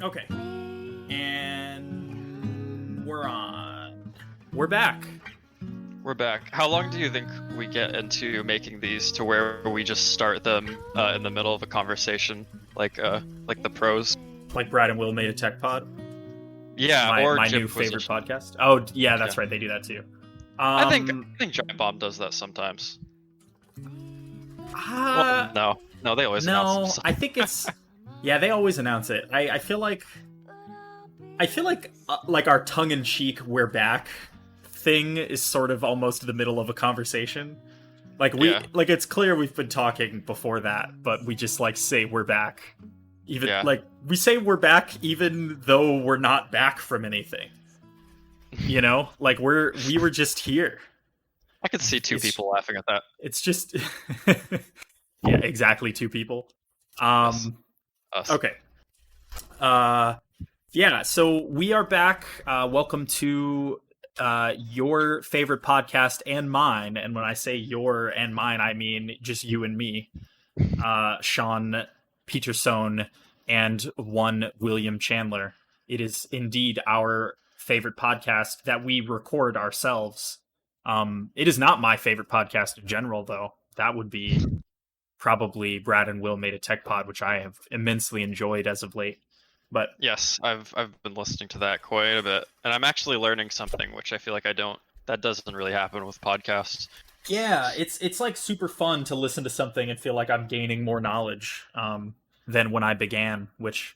Okay. And we're on. We're back. We're back. How long do you think we get into making these to where we just start them in the middle of a conversation, like the pros? Like Brad and Will made a tech pod. Yeah, my or my Jim new favorite Position. podcast. Oh yeah, that's Yeah. right. They do that too. I think Giant Bomb does that sometimes. Well, no, they always announce no. themselves. I think it's yeah. They always announce it. I feel like like our tongue in cheek "we're back" thing is sort of almost the middle of a conversation. Like like it's clear we've been talking before that, but we just like say we're back. Even like we say we're back even though we're not back from anything. You know? Like we were just here. I could see two people laughing at that. It's just yeah, exactly, two people. Us. Okay. Yeah, so we are back. Welcome to your favorite podcast and mine. And when I say your and mine, I mean just you and me. Sean Petersohn and one William Chandler. It is indeed our favorite podcast that we record ourselves. It is not my favorite podcast in general, though. That would be probably Brad and Will Made a Tech Pod, which I have immensely enjoyed as of late. But yes, I've been listening to that quite a bit, and I'm actually learning something, which I feel like that doesn't really happen with podcasts. Yeah, it's like super fun to listen to something and feel like I'm gaining more knowledge than when I began, which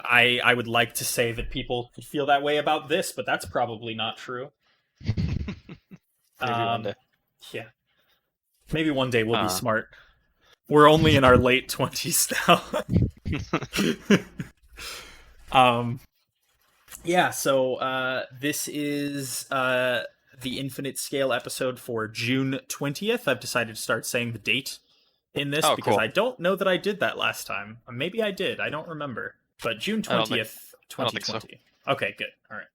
I would like to say that people could feel that way about this, but that's probably not true. Maybe one day. Yeah. Maybe one day we'll be smart. We're only in our late 20s now. Yeah, so this is the Infinite Scale episode for June 20th. I've decided to start saying the date in this because cool. I don't know that I did that last time. Maybe I did. I don't remember. But June 20th, 2020. So. Okay, good. All right.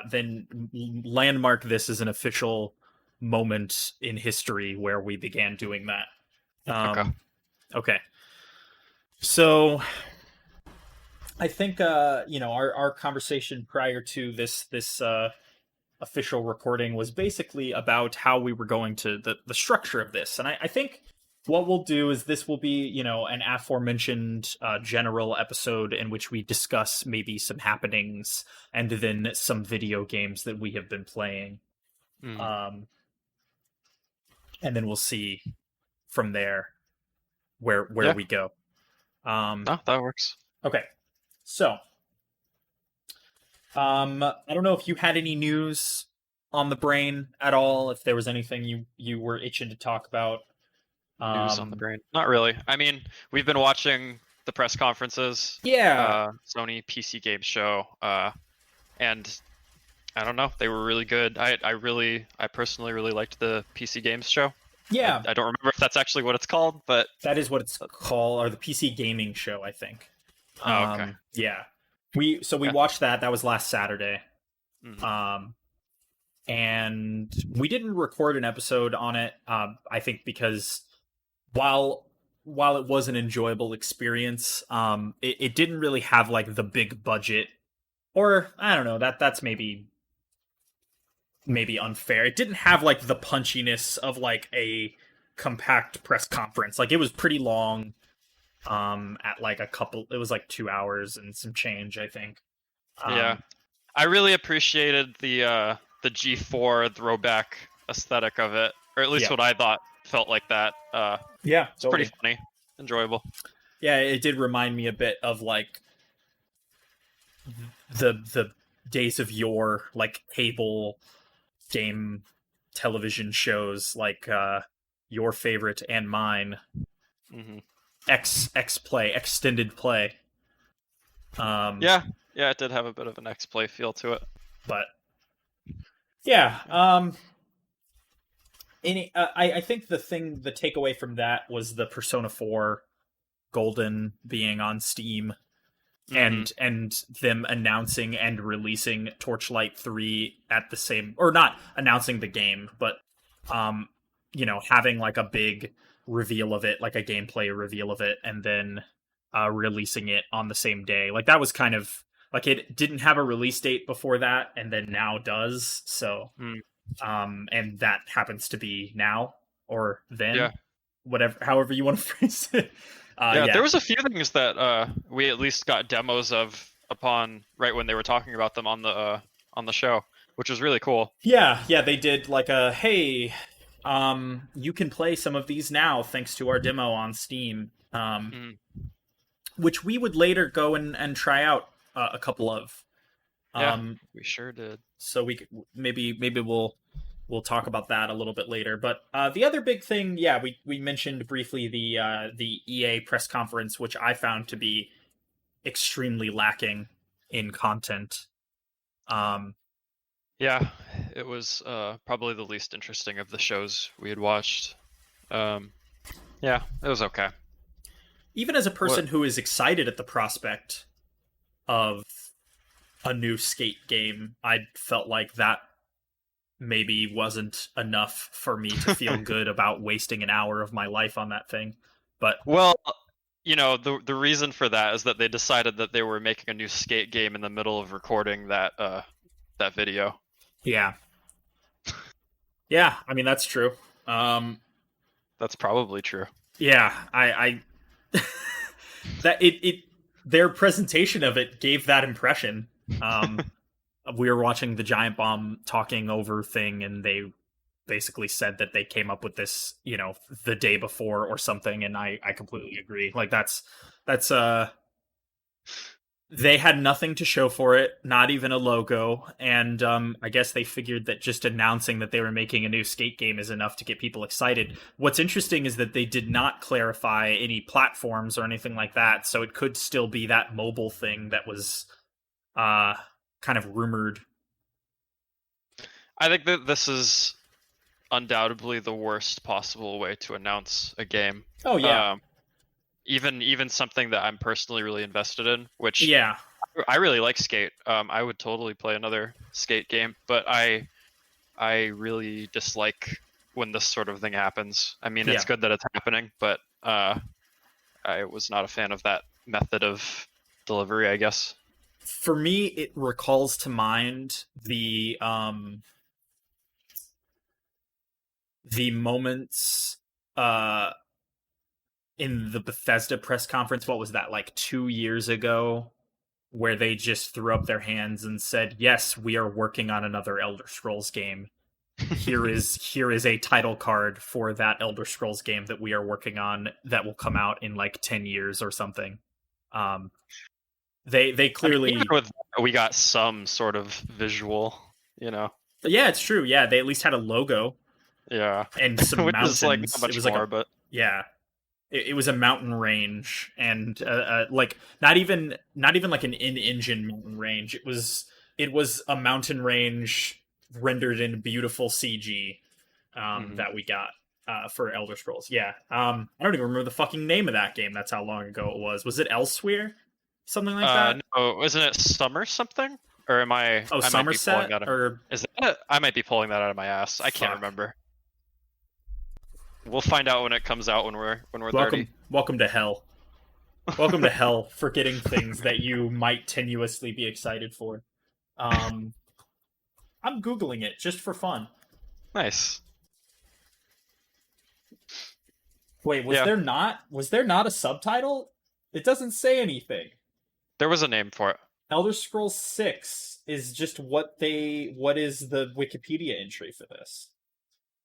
Then landmark this as an official moment in history where we began doing that. Okay. So I think our conversation prior to this official recording was basically about how we were going to the structure of this, and I think what we'll do is this will be an aforementioned general episode in which we discuss maybe some happenings and then some video games that we have been playing, and then we'll see from there where we go. That works. Okay, so I don't know if you had any news on the brain at all, if there was anything you were itching to talk about. News on the brain? Not really. I mean, we've been watching the press conferences. Yeah. Sony PC Games Show. And I don't know, they were really good. I personally really liked the PC Games Show. Yeah. I don't remember if that's actually what it's called, but that is what it's called, or the PC Gaming Show, I think. Oh, okay. Yeah. We watched that. That was last Saturday. And we didn't record an episode on it. I think because while it was an enjoyable experience, it didn't really have like the big budget, or I don't know, that's maybe unfair. It didn't have like the punchiness of like a compact press conference. Like it was pretty long. At like it was like 2 hours and some change, I think. Yeah, I really appreciated the G4 throwback aesthetic of it, or at least what I thought felt like that. Yeah, it's pretty funny, enjoyable. Yeah, it did remind me a bit of like the days of yore, like cable game television shows, like your favorite and mine. X Play, extended play. Yeah, it did have a bit of an X Play feel to it. But yeah, I think the takeaway from that was the Persona 4 Golden being on Steam, and them announcing and releasing Torchlight 3 at the same, or not announcing the game, but having like a big reveal of it, like a gameplay reveal of it, and then releasing it on the same day. Like that was kind of like it didn't have a release date before that, and then now does. So, Mm. And that happens to be now or then, Yeah. whatever, however you want to phrase it. Yeah, Yeah, there was a few things that we at least got demos of upon right when they were talking about them on the show, which was really cool. yeah. They did like a hey, you can play some of these now thanks to our demo on Steam. Mm. Which we would later go and try out a couple of. Yeah, Um, we sure did. so we maybe we'll talk about that a little bit later. But the other big thing, yeah, we mentioned briefly the EA press conference, which I found to be extremely lacking in content. Yeah, it was probably the least interesting of the shows we had watched. Yeah, it was okay. Even as a person What? who is excited at the prospect of a new skate game, I felt like that maybe wasn't enough for me to feel good about wasting an hour of my life on that thing. But Well, the reason for that is that they decided that they were making a new skate game in the middle of recording that video. yeah, yeah, I mean that's true. Um, That's probably true. yeah, I that it their presentation of it gave that impression. Um, we were watching the Giant Bomb talking over thing, and they basically said that they came up with this, the day before or something, and I completely agree. Like that's they had nothing to show for it, not even a logo, and I guess they figured that just announcing that they were making a new skate game is enough to get people excited. What's interesting is that they did not clarify any platforms or anything like that, so it could still be that mobile thing that was kind of rumored. I think that this is undoubtedly the worst possible way to announce a game. Oh yeah, Even something that I'm personally really invested in, which yeah, I really like Skate. I would totally play another Skate game, but I really dislike when this sort of thing happens. I mean, yeah. it's good that it's happening, but I was not a fan of that method of delivery, I guess. For me, it recalls to mind the moments uh in the Bethesda press conference. What was that, like 2 years ago, where they just threw up their hands and said, "Yes, we are working on another Elder Scrolls game. Here is a title card for that Elder Scrolls game that we are working on that will come out in like 10 years or something." Um, they I mean, even clearly, with that, we got some sort of visual. yeah, it's true. Yeah, they at least had a logo Yeah, and some which is like not mountains. It much was like more, a but yeah, it was a mountain range, and like not even like an in-engine mountain range. It was a mountain range rendered in beautiful CG mhm. that we got for Elder Scrolls. Yeah, I don't even remember the fucking name of that game. That's how long ago it was. Was it Elsewhere? Something like that. No, isn't it summer something? Or am I? Oh, I might be pulling Somerset that. or Is that? I might be pulling that out of my ass. I can't fuck. remember. We'll find out when it comes out when we're 30. Welcome to hell. Welcome to hell for getting things that you might tenuously be excited for. Um, I'm googling it just for fun. Nice. Wait, was Yeah, there not a subtitle? It doesn't say anything. there was a name for it. Elder Scrolls 6 is just what is the Wikipedia entry for this?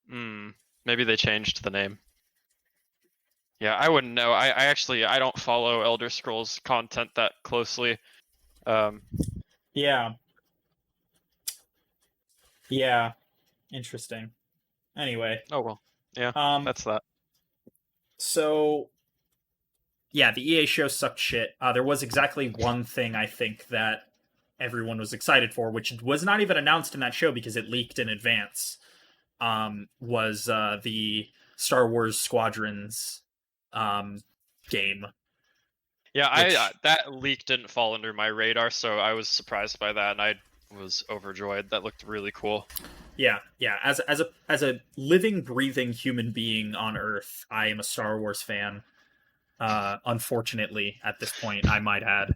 Hmm. Maybe they changed the name. Yeah, I wouldn't know. I actually I don't follow Elder Scrolls content that closely. Um, Yeah. Yeah. Interesting. Anyway, oh well. Yeah, um that's that. so yeah, the EA show sucked shit. There was exactly one thing I think that everyone was excited for, which was not even announced in that show because it leaked in advance. Was the Star Wars Squadrons game, Yeah, I which that leak didn't fall under my radar, so I was surprised by that, and I was overjoyed. That looked really cool. yeah, as a living, breathing human being on Earth, I am a Star Wars fan. unfortunately, at this point, I might add.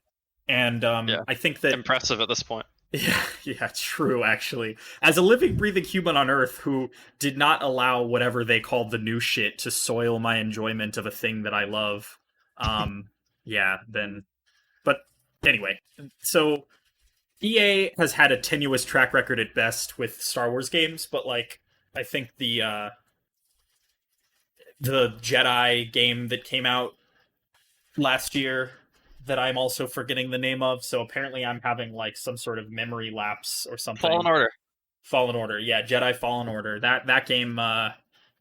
And Yeah, I think that impressive at this point. yeah, yeah, true, actually. As a living, breathing human on Earth who did not allow whatever they called the new shit to soil my enjoyment of a thing that I love, yeah, then. But anyway, so EA has had a tenuous track record at best with Star Wars games, but like, I think the Jedi game that came out last year that I'm also forgetting the name of, so apparently I'm having like some sort of memory lapse or Fallen something. Order. Fallen Order, yeah, Jedi Fallen Order. That game, I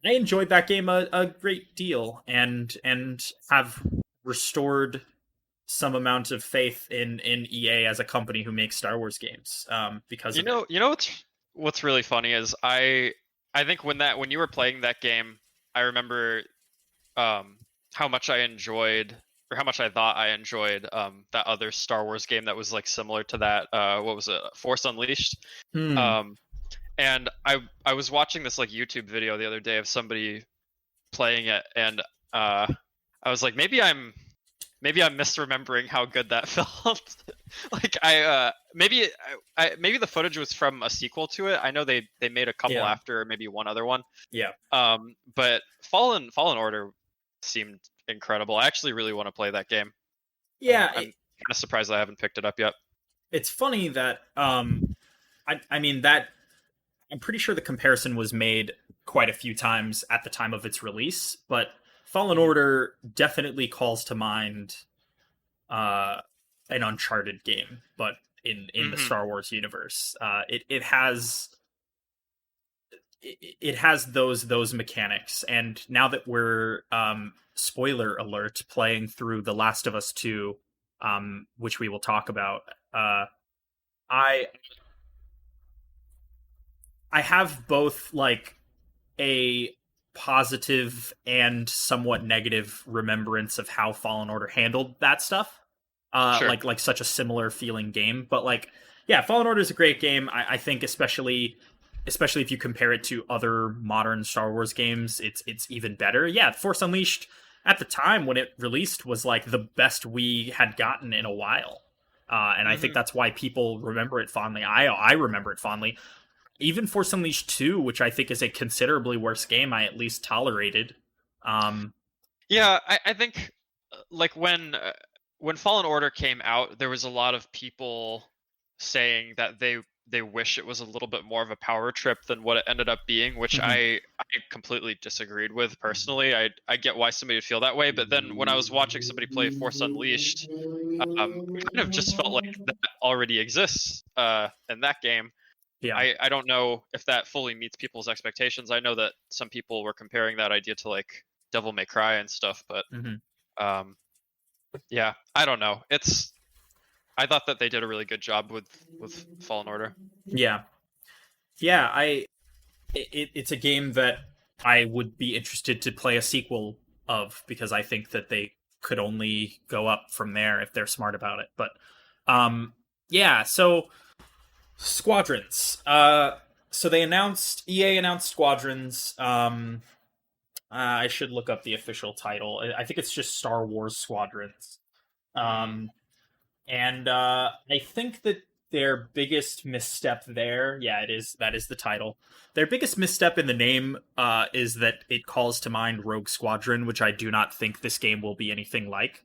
enjoyed that game a great deal, and have restored some amount of faith in EA as a company who makes Star Wars games, because of it. You know what's really funny is I think when you were playing that game, I remember how much I enjoyed or how much I thought I enjoyed that other Star Wars game that was like similar to that. What was it? Force Unleashed. Hmm. Um, and I was watching this like YouTube video the other day of somebody playing it, and I was like, maybe I'm misremembering how good that felt. Like maybe the footage was from a sequel to it. I know they made a couple Yeah. after, maybe one other one. Yeah. But Fallen Order seemed incredible. I actually really want to play that game. Yeah. I'm kind of surprised I haven't picked it up yet. It's funny that I mean that I'm pretty sure the comparison was made quite a few times at the time of its release, but Fallen Mhm. Order definitely calls to mind uh, an Uncharted game, but in the Mhm. Star Wars universe. It has those mechanics, and now that we're spoiler alert playing through The Last of Us 2, which we will talk about, I I have both like a positive and somewhat negative remembrance of how Fallen Order handled that stuff. Sure. Like such a similar feeling game, but like, yeah, Fallen Order is a great game. I think especially if you compare it to other modern Star Wars games, it's even better. Yeah, Force Unleashed at the time when it released was like the best we had gotten in a while. And I think Mhm. that's why people remember it fondly. I remember it fondly. Even Force Unleashed 2, which I think is a considerably worse game, I at least tolerated. Um, Yeah, I think like when Fallen Order came out, there was a lot of people saying that they wish it was a little bit more of a power trip than what it ended up being, which mhm. I completely disagreed with personally. I get why somebody would feel that way, but then when I was watching somebody play Force Unleashed, it kind of just felt like that already exists in that game. Yeah. I don't know if that fully meets people's expectations. I know that some people were comparing that idea to like Devil May Cry and stuff, but Hmm. um, yeah, I don't know. I thought that they did a really good job with Fallen Order. Yeah. Yeah. It's a game that I would be interested to play a sequel of because I think that they could only go up from there if they're smart about it. But yeah. So Squadrons. So EA announced Squadrons. I should look up the official title. I think it's just Star Wars Squadrons. Hmm. Um, and I think that their biggest misstep there, yeah, that is the title. Their biggest misstep in the name is that it calls to mind Rogue Squadron, which I do not think this game will be anything like.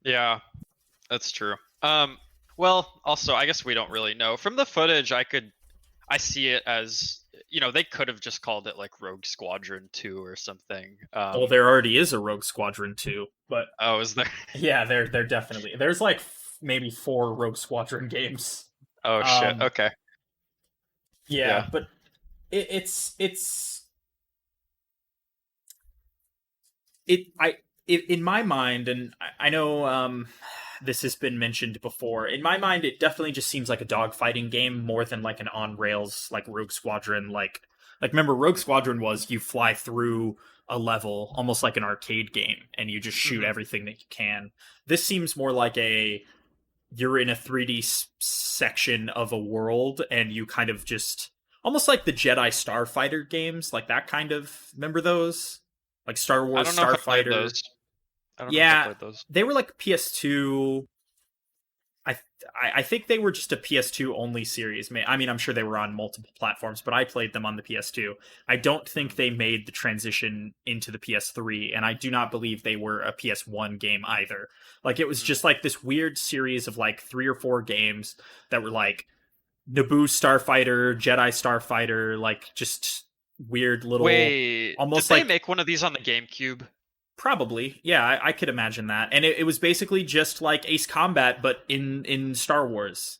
Yeah, that's true. Well, also, I guess we don't really know. From the footage, I see it as, they could have just called it like Rogue Squadron 2 or something. Well, there already is a Rogue Squadron too, but Oh, is there? yeah, they're definitely there's like maybe four Rogue Squadron games. Oh shit. Um, Okay. yeah, Yeah. but it's it I in my mind, and I know this has been mentioned before. In my mind, it definitely just seems like a dogfighting game more than like an on rails like Rogue Squadron. Like remember Rogue Squadron was you fly through a level almost like an arcade game and you just shoot Hmm. everything that you can. This seems more like a you're in a 3D section of a world and you kind of just almost like the Jedi Starfighter games, like that kind of remember those? Like Star I Wars don't know if I played Starfighter. those. I don't know if I Yeah, played those. they were like PS2. I I think they were just a PS2 only series. I mean, I'm sure they were on multiple platforms, but I played them on the PS2. I don't think they made the transition into the PS3, and I do not believe they were a PS1 game either. Like it was Mm. just like this weird series of like 3 or 4 games that were like Naboo Starfighter, Jedi Starfighter, like just weird little, Wait, did almost they like make one of these on the GameCube? probably, yeah, I could imagine that. And it was basically just like Ace Combat, but in Star Wars.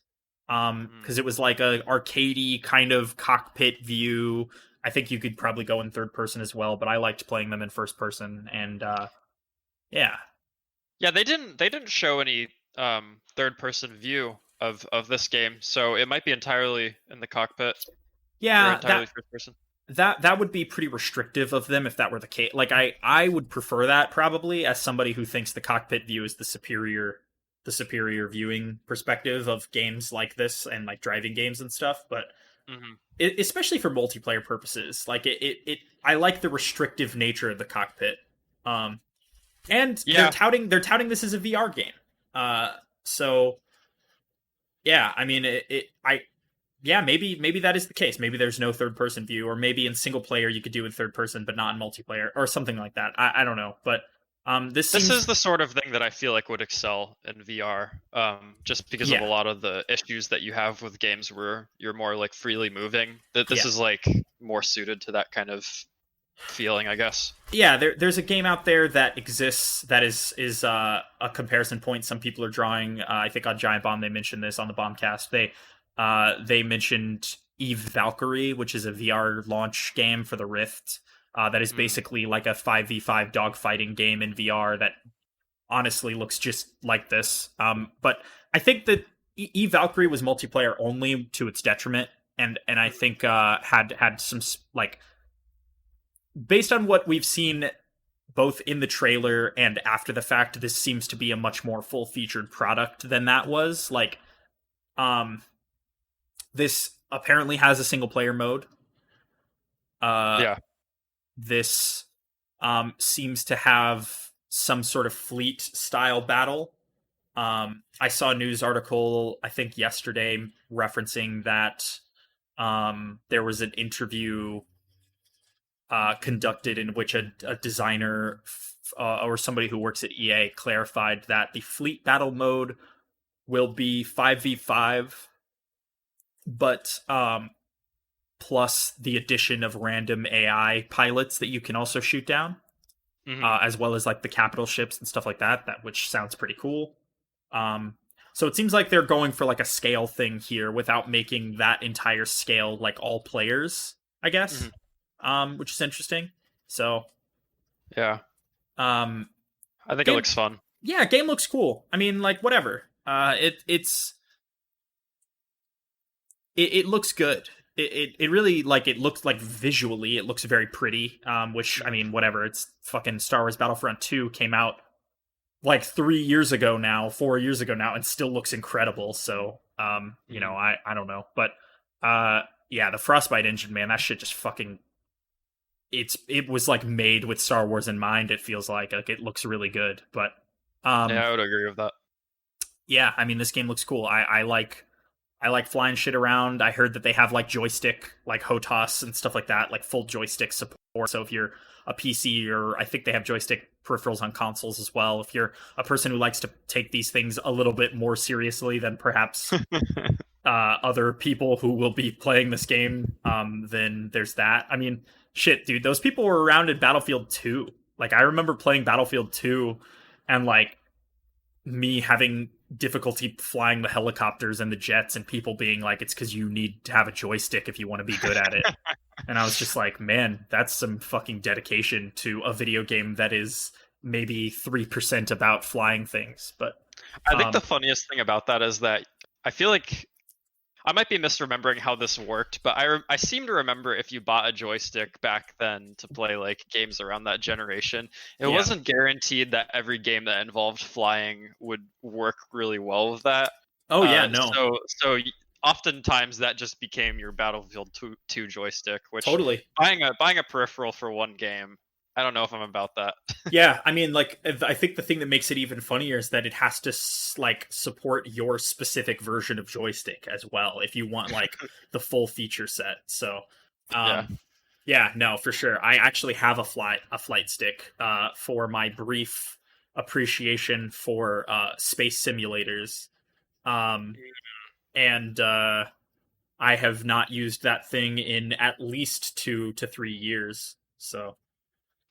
Mm. Because it was like a arcadey kind of cockpit view. I think you could probably go in third person as well, but I liked playing them in first person. And yeah, Yeah, they didn't show any third person view of this game, so it might be entirely in the cockpit or yeah, entirely first person. that would be pretty restrictive of them if that were the case. Like I would prefer that probably as somebody who thinks the cockpit view is the superior viewing perspective of games like this and like driving games and stuff. But Hmm. especially for multiplayer purposes, like I like the restrictive nature of the cockpit. Um, and Yeah, they're touting this as a VR game. So yeah, I mean yeah, maybe that is the case. Maybe there's no third person view, or maybe in single player you could do it third person, but not in multiplayer, or something like that. I don't know, but this this seems is the sort of thing that I feel like would excel in VR, just because of a yeah, lot of the issues that you have with games where you're more like freely moving. That this yeah, is like more suited to that kind of feeling, I guess. yeah. There's a game out there that exists that is a comparison point. Some people are drawing. I think on Giant Bomb they mentioned this on the Bombcast. They mentioned Eve Valkyrie, which is a VR launch game for the Rift. That is Mm. basically like a 5v5 dogfighting game in VR that honestly looks just like this. But I think that Eve Valkyrie was multiplayer only to its detriment, and I think had some like based on what we've seen both in the trailer and after the fact, this seems to be a much more full featured product than that was. Like, um, this apparently has a single player mode. Uh, Yeah. this seems to have some sort of fleet style battle. I saw a news article, I think yesterday, referencing that there was an interview conducted in which a designer or somebody who works at EA clarified that the fleet battle mode will be 5v5, but plus the addition of random AI pilots that you can also shoot down, Hmm. as well as like the capital ships and stuff like that. That which sounds pretty cool. Um, so it seems like they're going for like a scale thing here without making that entire scale like all players, I guess. Hmm. Which is interesting. So, Yeah. um, I think it game, looks fun. yeah, game looks cool. I mean, like whatever. It looks good. It really like it looks like visually it looks very pretty. Which I Mhm. mean, whatever. It's fucking Star Wars Battlefront 2 came out like 3 years ago now, 4 years ago now, and still looks incredible. So, Mhm. I don't know, but yeah, the Frostbite engine, man, that shit just fucking it was like made with Star Wars in mind. It feels like it looks really good, but Yeah, um, I would agree with that. yeah, I mean, this game looks cool. I like flying shit around. I heard that they have like joystick, like HOTAS and stuff like that, like full joystick support. So if you're a PC, or I think they have joystick peripherals on consoles as well. If you're a person who likes to take these things a little bit more seriously than perhaps other people who will be playing this game, then there's that. I mean, shit, dude, those people were around in Battlefield 2. Like, I remember playing Battlefield 2 and like me having difficulty flying the helicopters and the jets, and people being like, it's because you need to have a joystick if you want to be good at it. And I was just like, man, that's some fucking dedication to a video game that is maybe 3% about flying things. But I think the um, funniest thing about that is that I feel like I might be misremembering how this worked, but I seem to remember if you bought a joystick back then to play like games around that generation, it yeah. wasn't guaranteed that every game that involved flying would work really well with that. Oh yeah, Uh, no, so so y- Oftentimes that just became your Battlefield 2 joystick, which totally. buying a peripheral for one game I don't know if I'm about that. Yeah, I mean, like, I think the thing that makes it even funnier is that it has to like support your specific version of joystick as well if you want like the full feature set. So, Yeah. yeah, no, for sure. I actually have a flight stick for my brief appreciation for space simulators. Um, and I have not used that thing in at least 2 to 3 years. So,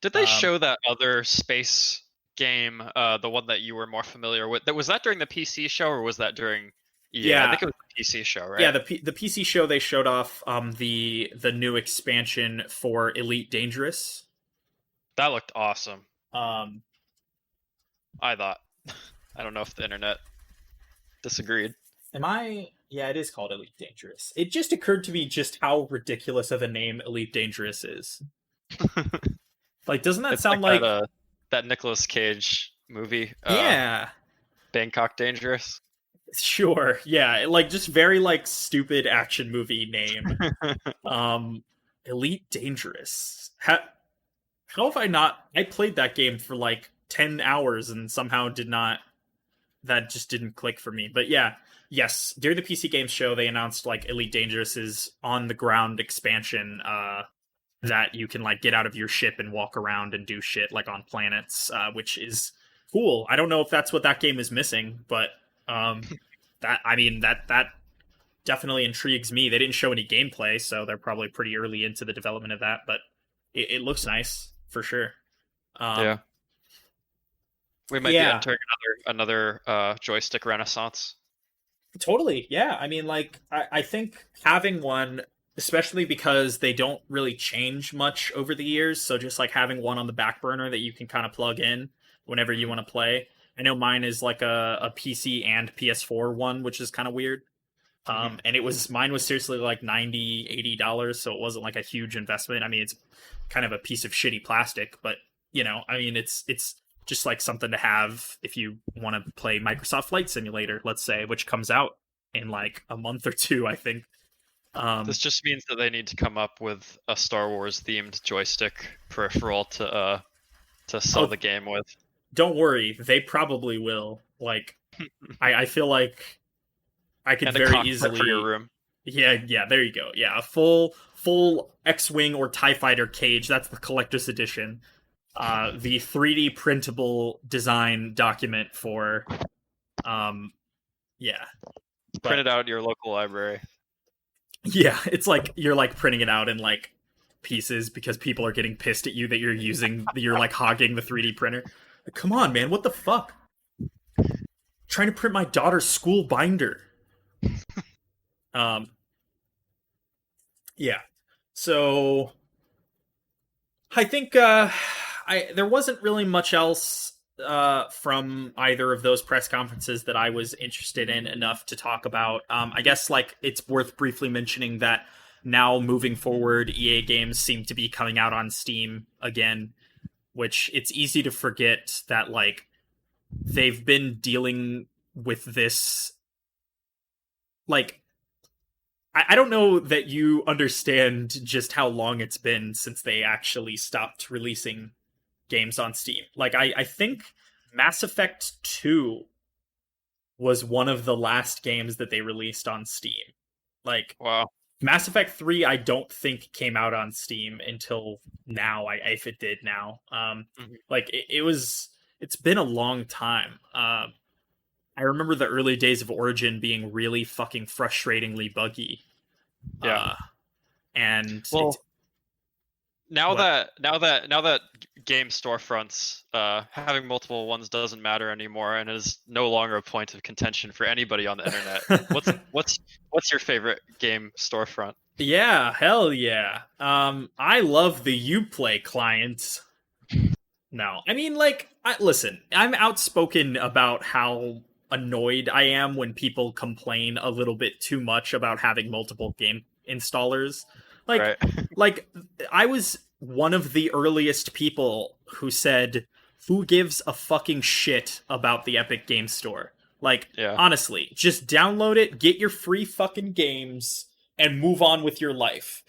Did they um, show that other space game, the one that you were more familiar with? Was that during the PC show or was that during EA? I yeah, think it was the PC show, yeah, right? the PC show they showed off the new expansion for Elite Dangerous. That looked awesome. Um, I thought. I don't know if the internet disagreed. am I? Yeah, it is called Elite Dangerous. It just occurred to me just how ridiculous of a name Elite Dangerous is. Like, doesn't that It's like sound like? that Nicolas Cage movie, Yeah, Bangkok Dangerous. sure. Yeah, like just very like stupid action movie name. Elite Dangerous. How have I not? I played that game for like 10 hours and somehow did not. That just didn't click for me. But yeah, yes, during the PC Games show, they announced like Elite Dangerous's on the ground expansion. That you can like get out of your ship and walk around and do shit like on planets, which is cool. I don't know if that's what that game is missing, but that I mean that definitely intrigues me. They didn't show any gameplay, so they're probably pretty early into the development of that, but it looks nice for sure. Yeah. We might be Yeah, entering another joystick renaissance. totally. Yeah, I mean, like I think having one, especially because they don't really change much over the years, so just like having one on the back burner that you can kind of plug in whenever you want to play. I know mine is like a PC and PS4 one, which is kind of weird. And it was mine was seriously like $90-$80, so it wasn't like a huge investment. I mean, it's kind of a piece of shitty plastic, but I mean, it's just like something to have if you want to play Microsoft Flight Simulator, let's say, which comes out in like a month or two, I think. This just means that they need to come up with a Star Wars themed joystick peripheral to sell the game with. Don't worry, they probably will. Like, I feel like I could And a very cockpit easily. for your room. Yeah, there you go. Yeah, a full X-wing or TIE fighter cage. That's the collector's edition. The 3D printable design document for, yeah. Print it out at your local library. Yeah, it's like you're like printing it out in like pieces because people are getting pissed at you that you're like hogging the 3D printer. Like, come on, man, what the fuck? Trying to print my daughter's school binder. Yeah. So I think there wasn't really much else from either of those press conferences that I was interested in enough to talk about. I guess like it's worth briefly mentioning that now moving forward, EA games seem to be coming out on Steam again, which it's easy to forget that like they've been dealing with this. Like, I don't know that you understand just how long it's been since they actually stopped releasing games on Steam. Like, I think Mass Effect 2 was one of the last games that they released on Steam. Like, wow. Mass Effect 3, I don't think came out on Steam until now, if it did now. Like, it's been a long time. I remember the early days of Origin being really fucking frustratingly buggy. Yeah. And well, now that game storefronts having multiple ones doesn't matter anymore and is no longer a point of contention for anybody on the internet. what's your favorite game storefront? Yeah, hell yeah. I love the Uplay client. No, I mean, like, listen, I'm outspoken about how annoyed I am when people complain a little bit too much about having multiple game installers. Like, right. like I was one of the earliest people who said, "Who gives a fucking shit about the Epic Game Store?" Like, Yeah. honestly, just download it, get your free fucking games, and move on with your life.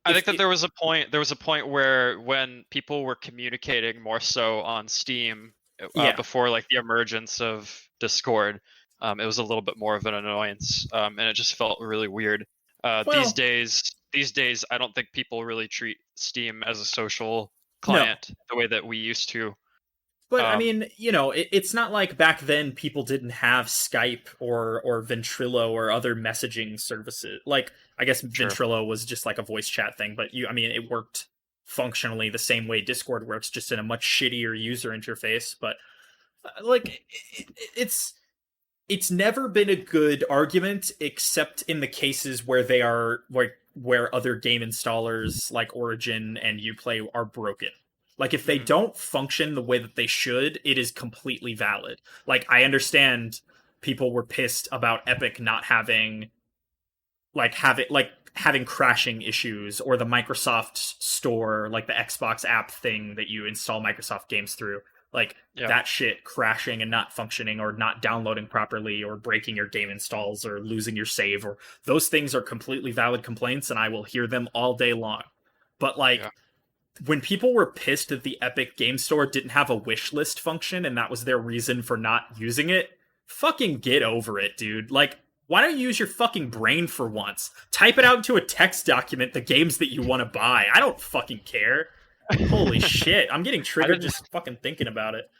I think that there was a point where when people were communicating more so on Steam, yeah, before like the emergence of Discord, it was a little bit more of an annoyance, and it just felt really weird. These well, days, I don't think people really treat Steam as a social no. client the way that we used to. But I Um, mean, it's not like back then people didn't have Skype or Ventrilo or other messaging services. Like, I guess sure. Ventrilo was just like a voice chat thing, but I mean, it worked functionally the same way Discord works, just in a much shittier user interface. But like, it's it's never been a good argument, except in the cases where they are like where other game installers like Origin and Uplay are broken. Like if they Mhm. don't function the way that they should, it is completely valid. Like I understand people were pissed about Epic not having having crashing issues, or the Microsoft store, like the Xbox app thing that you install Microsoft games through, like Yeah. that shit crashing and not functioning or not downloading properly or breaking your game installs or losing your save, or those things are completely valid complaints and I will hear them all day long. But like Yeah. when people were pissed that the Epic Game Store didn't have a wish list function and that was their reason for not using it, fucking get over it, dude. Like, why don't you use your fucking brain for once? Type it out into a text document, the games that you want to buy. I don't fucking care. Holy shit, I'm getting I triggered didn't just fucking thinking about it.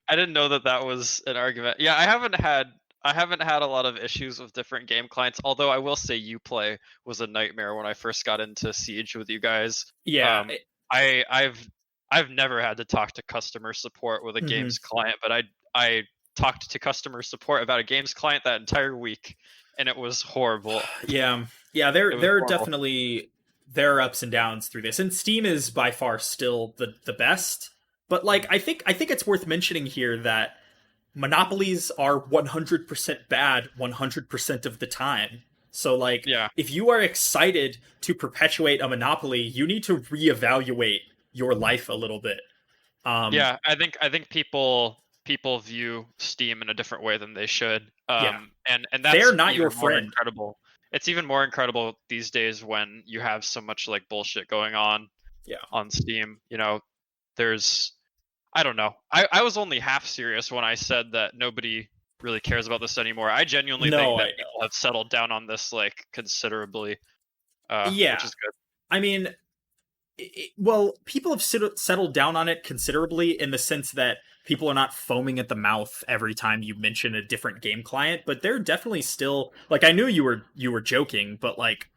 I didn't know that that was an argument. Yeah, I haven't had a lot of issues with different game clients. Although I will say Uplay was a nightmare when I first got into Siege with you guys. Yeah. Um, I've never had to talk to customer support with a Mhm. games client, but I talked to customer support about a games client that entire week, and it was horrible. Yeah. Yeah, It there was there are horrible. definitely there are ups and downs through this. And Steam is by far still the best. But like Mm. I think it's worth mentioning here that monopolies are 100% bad 100% of the time. So like Yeah, if you are excited to perpetuate a monopoly, you need to reevaluate your life a little bit. Um yeah. I think people view Steam in a different way than they should. yeah. And They're that's not your even more friend. incredible. It's even more incredible these days when you have so much like bullshit going Yeah. on Steam. There's I don't know. I was only half serious when I said that nobody really cares about this anymore. I genuinely think No, that I know. people have settled down on this like considerably, which Yeah. is good. I mean, well, people have settled down on it considerably in the sense that people are not foaming at the mouth every time you mention a different game client, but they're definitely still like I knew you were joking, but like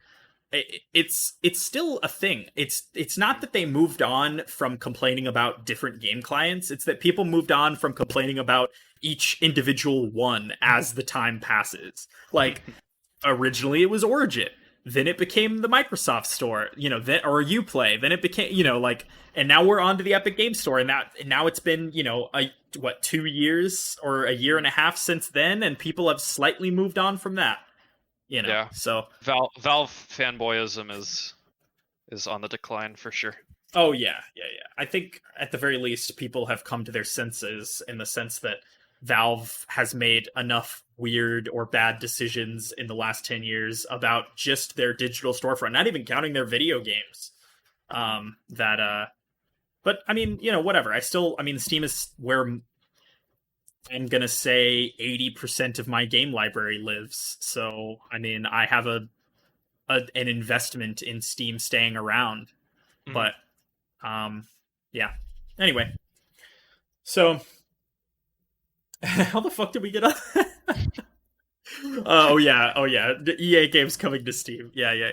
it's still a thing. It's not Mm. that they moved on from complaining about different game clients. It's that people moved on from complaining about each individual one as the time passes. Like originally it was Origin, then it became the Microsoft Store, then or Uplay, then it became, like, and now we're on to the Epic Game Store, and now it's been, 2 years or a year and a half since then, and people have slightly moved on from that, Yeah, so. Valve fanboyism is on the decline for sure. Oh yeah, yeah, yeah. I think at the very least people have come to their senses in the sense that Valve has made enough weird or bad decisions in the last 10 years about just their digital storefront, not even counting their video games. That but I mean, whatever. I mean Steam is where I'm going to say 80% of my game library lives. So, I mean, I have an investment in Steam staying around, Mhm. but um yeah. Anyway, so how the fuck did we get up? Oh yeah, the EA games coming to Steam. Yeah, yeah,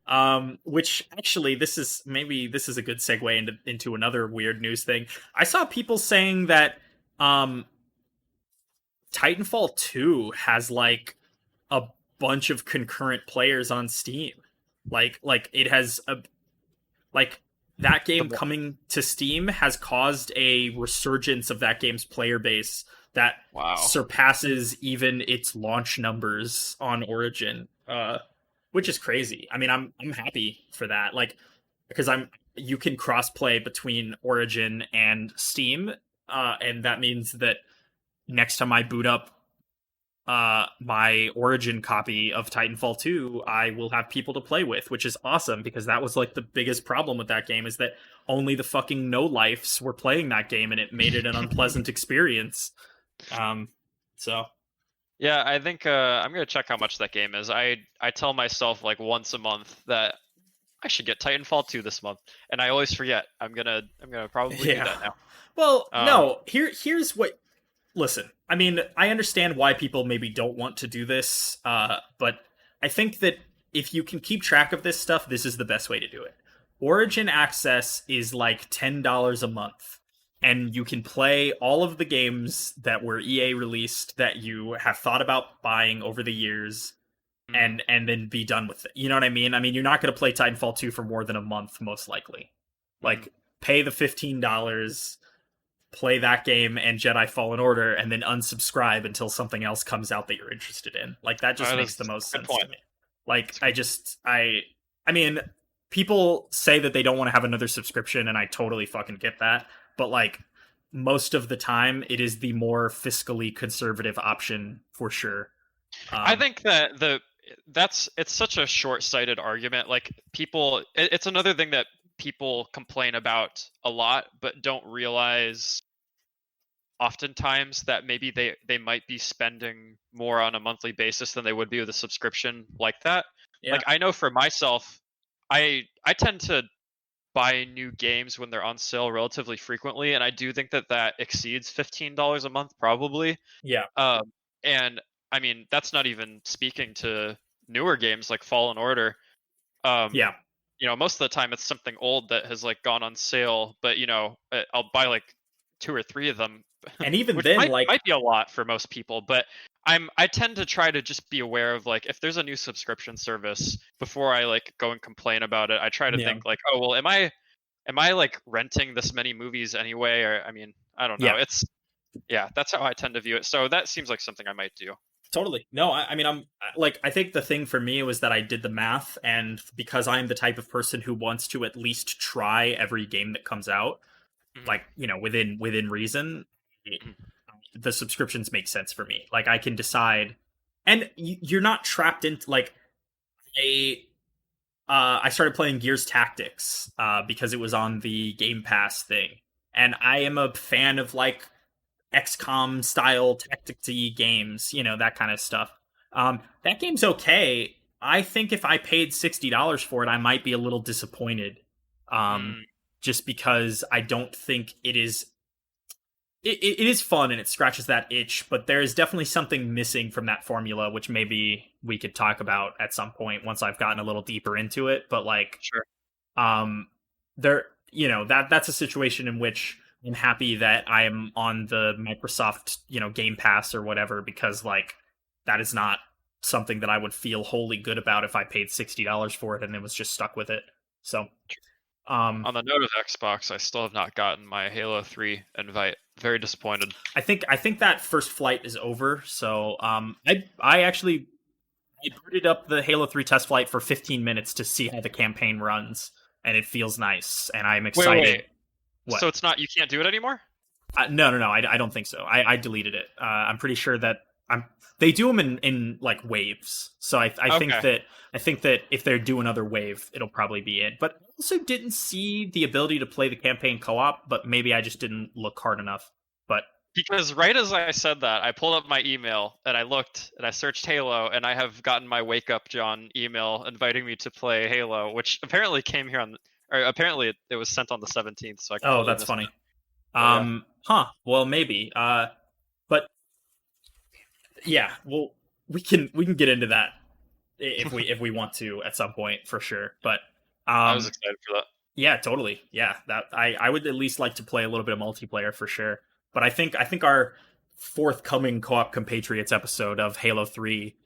yeah. Which actually, this is a good segue into another weird news thing. I saw people saying that um, Titanfall 2 has like a bunch of concurrent players on Steam. Like it has a like that The game mo- coming to Steam has caused a resurgence of that game's player base that wow. surpasses even its launch numbers on Origin, which is crazy. I mean, I'm happy for that, like because you can crossplay between Origin and Steam, and that means that next time I boot up my Origin copy of Titanfall 2, I will have people to play with, which is awesome because that was like the biggest problem with that game is that only the fucking no-lifes were playing that game and it made it an unpleasant experience. So Yeah, I think I'm gonna check how much that game is. I tell myself like once a month that I should get Titanfall 2 this month, and I always forget. I'm gonna probably do that now. Well, Um, no, here's what listen, I mean, I understand why people maybe don't want to do this, but I think that if you can keep track of this stuff, this is the best way to do it. Origin Access is like $10 a month, and you can play all of the games that were EA released that you have thought about buying over the years, and then be done with it. You know what I mean? I mean, you're not going to play Titanfall 2 for more than a month, most likely. Like, pay the $15, play that game and Jedi Fallen Order, and then unsubscribe until something else comes out that you're interested in. Like that just makes the most sense to me. Like I mean, people say that they don't want to have another subscription, and I totally fucking get that. But like most of the time, it is the more fiscally conservative option for sure. I think that it's such a short-sighted argument. Like people, it's another thing that people complain about a lot, but don't realize oftentimes that maybe they might be spending more on a monthly basis than they would be with a subscription like that. Yeah. Like I know for myself, I tend to buy new games when they're on sale relatively frequently, and I do think that that exceeds $15 a month probably. Yeah. And I mean that's not even speaking to newer games like Fallen Order. Yeah. You know, most of the time it's something old that has like gone on sale, but you know, I'll buy like 2 or 3 of them, And even which then, might be a lot for most people. But I tend to try to just be aware of like if there's a new subscription service before I like go and complain about it. I try to think like, oh well, am I like renting this many movies anyway? Or I mean, I don't know. That's how I tend to view it. So that seems like something I might do. Totally. No, I mean, I'm like, I think the thing for me was that I did the math, and because I'm the type of person who wants to at least try every game that comes out, like, you know, within reason, the subscriptions make sense for me. Like, I can decide, and you're not trapped into like I started playing Gears Tactics because it was on the Game Pass thing, and I am a fan of like XCOM style tactics-y games, you know, that kind of stuff. That game's okay. I think if I paid $60 for it, I might be a little disappointed. Just because I don't think it is. It is fun and it scratches that itch, but there is definitely something missing from that formula, which maybe we could talk about at some point once I've gotten a little deeper into it. But like, sure, there, you know, that's a situation in which I'm happy that I am on the Microsoft, you know, Game Pass or whatever, because like that is not something that I would feel wholly good about if I paid $60 for it and then was just stuck with it. So, on the note of Xbox, I still have not gotten my Halo 3 invite. Very disappointed. I think that first flight is over. So, I actually booted up the Halo 3 test flight for 15 minutes to see how the campaign runs, and it feels nice, and I'm excited. Wait. What? So it's not, you can't do it anymore? No, I don't think so. I deleted it. I'm pretty sure that they do them in like waves. So I think that if they do another wave, it'll probably be it. But I also didn't see the ability to play the campaign co-op, but maybe I just didn't look hard enough. But because right as I said that, I pulled up my email and I looked and I searched Halo, and I have gotten my Wake Up John email inviting me to play Halo, which apparently came here on. Or apparently it was sent on the 17th, so I oh, that's funny. Well, maybe. But yeah, well, we can get into that if we want to at some point for sure. But I was excited for that. Yeah, totally. Yeah, that I would at least like to play a little bit of multiplayer for sure. But I think our forthcoming Co-op Compatriots episode of Halo 3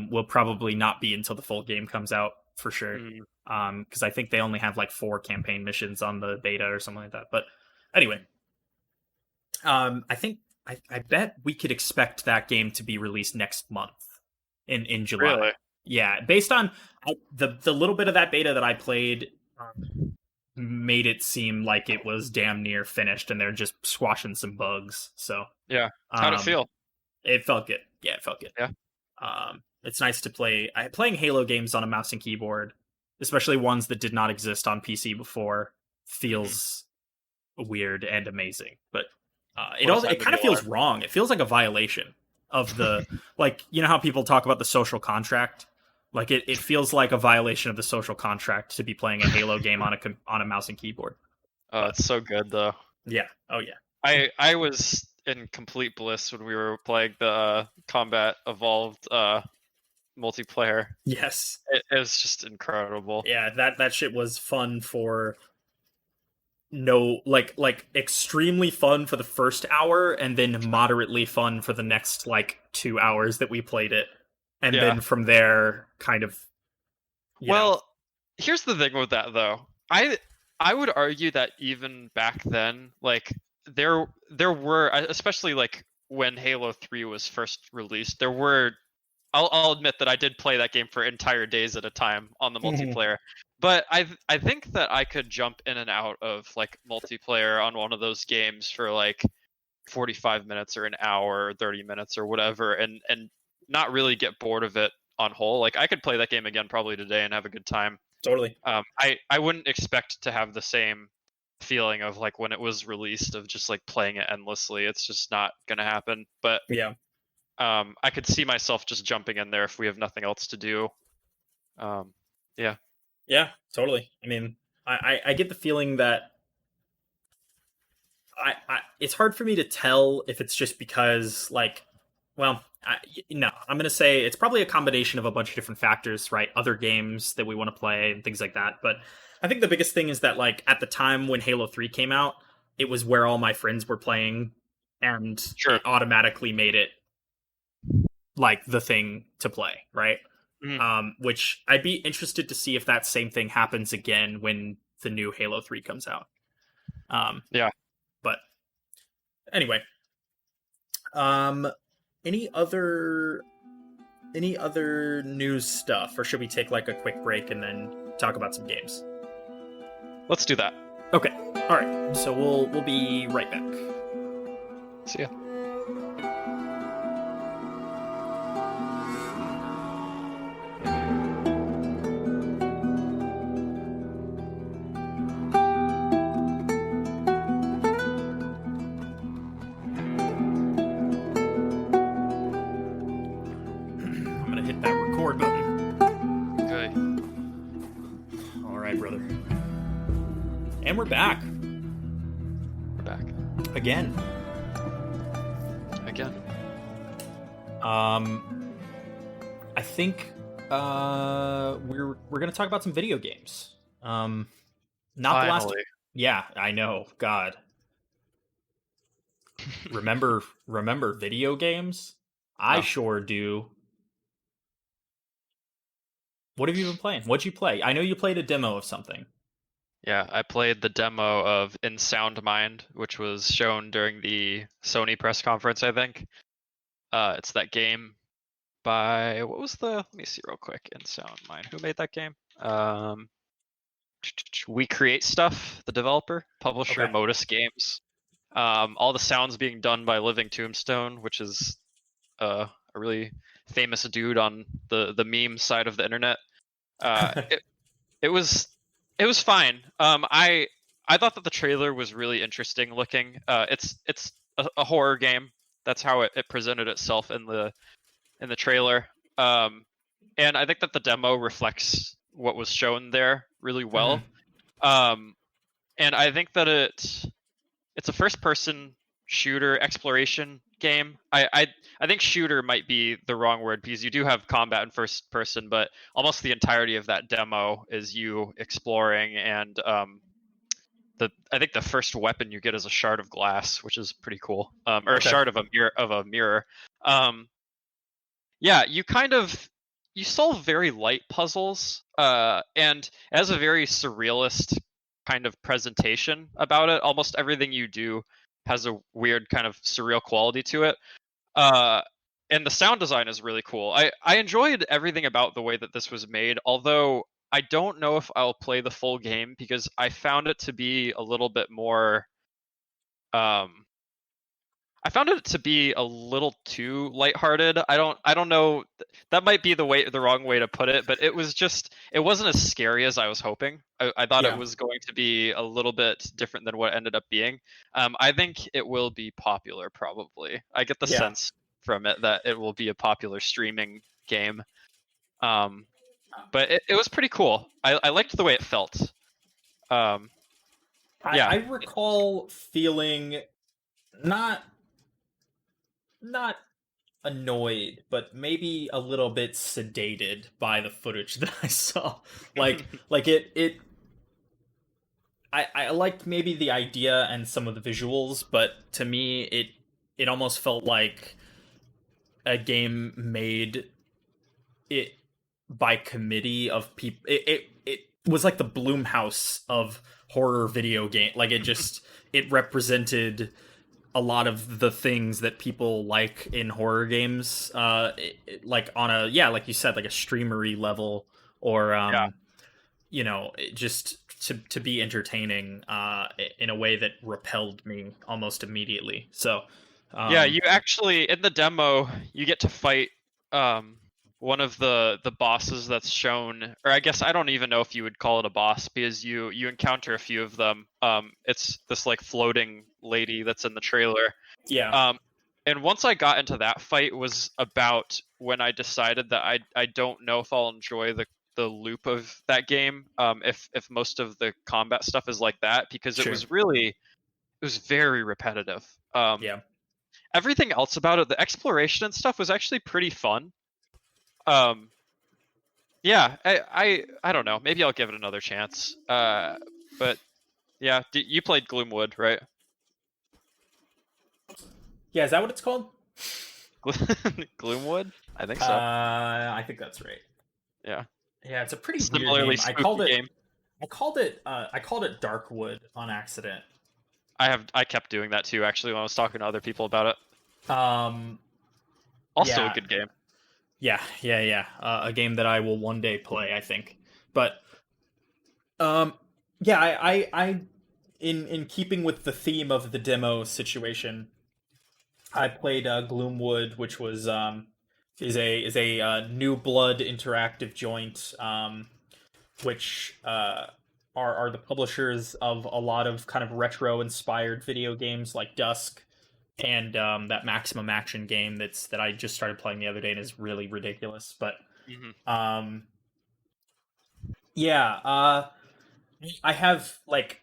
will probably not be until the full game comes out for sure. Because I think they only have like 4 campaign missions on the beta or something like that. But anyway, I bet we could expect that game to be released next month in July. Really? Yeah, based on the little bit of that beta that I played, made it seem like it was damn near finished, and they're just squashing some bugs. So yeah, how'd it feel? It felt good. Yeah, it felt good. Yeah. It's nice to playing Halo games on a mouse and keyboard, especially ones that did not exist on PC before, feels weird and amazing. But What a time it to kind be of feels alive. wrong. It feels like a violation of the like you know how people talk about the social contract. Like it feels like a violation of the social contract to be playing a Halo game on a mouse and keyboard. Oh, But it's so good though. yeah, oh yeah, I was in complete bliss when we were playing the Combat Evolved multiplayer. yes, It was just incredible. yeah. That shit was fun for no like extremely fun for the first hour and then moderately fun for the next like 2 hours that we played it, and Yeah. then from there kind of you know. Well, here's the thing with that though. I would argue that even back then, like there were, especially like when Halo 3 was first released, there were I'll admit that I did play that game for entire days at a time on the multiplayer. But I think that I could jump in and out of like multiplayer on one of those games for like 45 minutes or an hour or 30 minutes or whatever and not really get bored of it on whole. Like I could play that game again probably today and have a good time. Totally. I wouldn't expect to have the same feeling of like when it was released of just like playing it endlessly. It's just not gonna happen. But Yeah. I could see myself just jumping in there if we have nothing else to do. Yeah. Yeah, totally. I mean, I get the feeling that I it's hard for me to tell if it's just because like, well, no, I'm gonna say it's probably a combination of a bunch of different factors, right? Other games that we want to play and things like that. But I think the biggest thing is that like at the time when Halo 3 came out, it was where all my friends were playing, and Sure. it automatically made it like the thing to play, right? Which I'd be interested to see if that same thing happens again when the new Halo 3 comes out. Yeah. But anyway, um, any other news stuff, or should we take like a quick break and then talk about some games? Let's do that. Okay. All right. So we'll be right back. See ya. I'm gonna hit that record button. Okay. All right, brother. And we're back We're back. again. Again. I think we're gonna talk about some video games. Not the last. Finally. Yeah, I know. God, remember video games? I Oh. sure do. What have you been playing? What'd you play? I know you played a demo of something. Yeah, I played the demo of In Sound Mind, which was shown during the Sony press conference, I think. It's that game by let me see real quick. In Sound Mind. Who made that game? We Create Stuff, the developer, publisher, Okay. Modus Games. All the sounds being done by Living Tombstone, which is a really famous dude on the meme side of the internet. It was fine. I thought that the trailer was really interesting looking. It's a horror game. That's how it presented itself in the trailer. And I think that the demo reflects what was shown there really well. And I think that it's a first person shooter exploration game. I think shooter might be the wrong word because you do have combat in first person, but almost the entirety of that demo is you exploring, and I think the first weapon you get is a shard of glass, which is pretty cool. Or a shard of a mirror. Yeah, you solve very light puzzles, and it has a very surrealist kind of presentation about it. Almost everything you do has a weird kind of surreal quality to it. And the sound design is really cool. I enjoyed everything about the way that this was made, although I don't know if I'll play the full game because I found it to be a little bit more I found it to be a little too lighthearted. I don't know. That might be the wrong way to put it, but it wasn't as scary as I was hoping. I thought it Yeah. was going to be a little bit different than what it ended up being. I think it will be popular probably. I get the Yeah. sense from it that it will be a popular streaming game. Um, but it was pretty cool. I liked the way it felt. Um, I yeah, recall feeling not not annoyed, but maybe a little bit sedated by the footage that I saw. Like it I liked maybe the idea and some of the visuals, but to me it almost felt like a game made it by committee of people. It was like the Bloomhouse of horror video game. Like it represented a lot of the things that people like in horror games, like on a, yeah, like you said, like a streamery level, or yeah. just to be entertaining in a way that repelled me almost immediately. So Yeah, um you actually in the demo you get to fight one of the bosses that's shown, or I guess I don't even know if you would call it a boss because you encounter a few of them. It's this like floating lady that's in the trailer. yeah, Um, and once I got into that fight was about when I decided that I don't know if I'll enjoy the loop of that game. If most of the combat stuff is like that because sure, it was very repetitive. yeah. Everything else about it, the exploration and stuff was actually pretty fun. Um, yeah, I don't know. Maybe I'll give it another chance. But yeah, you played Gloomwood, right? Yeah, is that what it's called? Gloomwood? I think so. I think that's right. Yeah. Yeah, it's a pretty weird Similarly game. spooky game. I called it Darkwood on accident. I kept doing that too actually when I was talking to other people about it. Um, Also a yeah, good game. yeah. A game that I will one day play, I think. But um, yeah, I in keeping with the theme of the demo situation, I played Gloomwood, which was is a New Blood interactive joint, which are the publishers of a lot of kind of retro inspired video games like Dusk, and that Maximum Action game that I just started playing the other day and is really ridiculous. But Hmm. um, yeah, I have like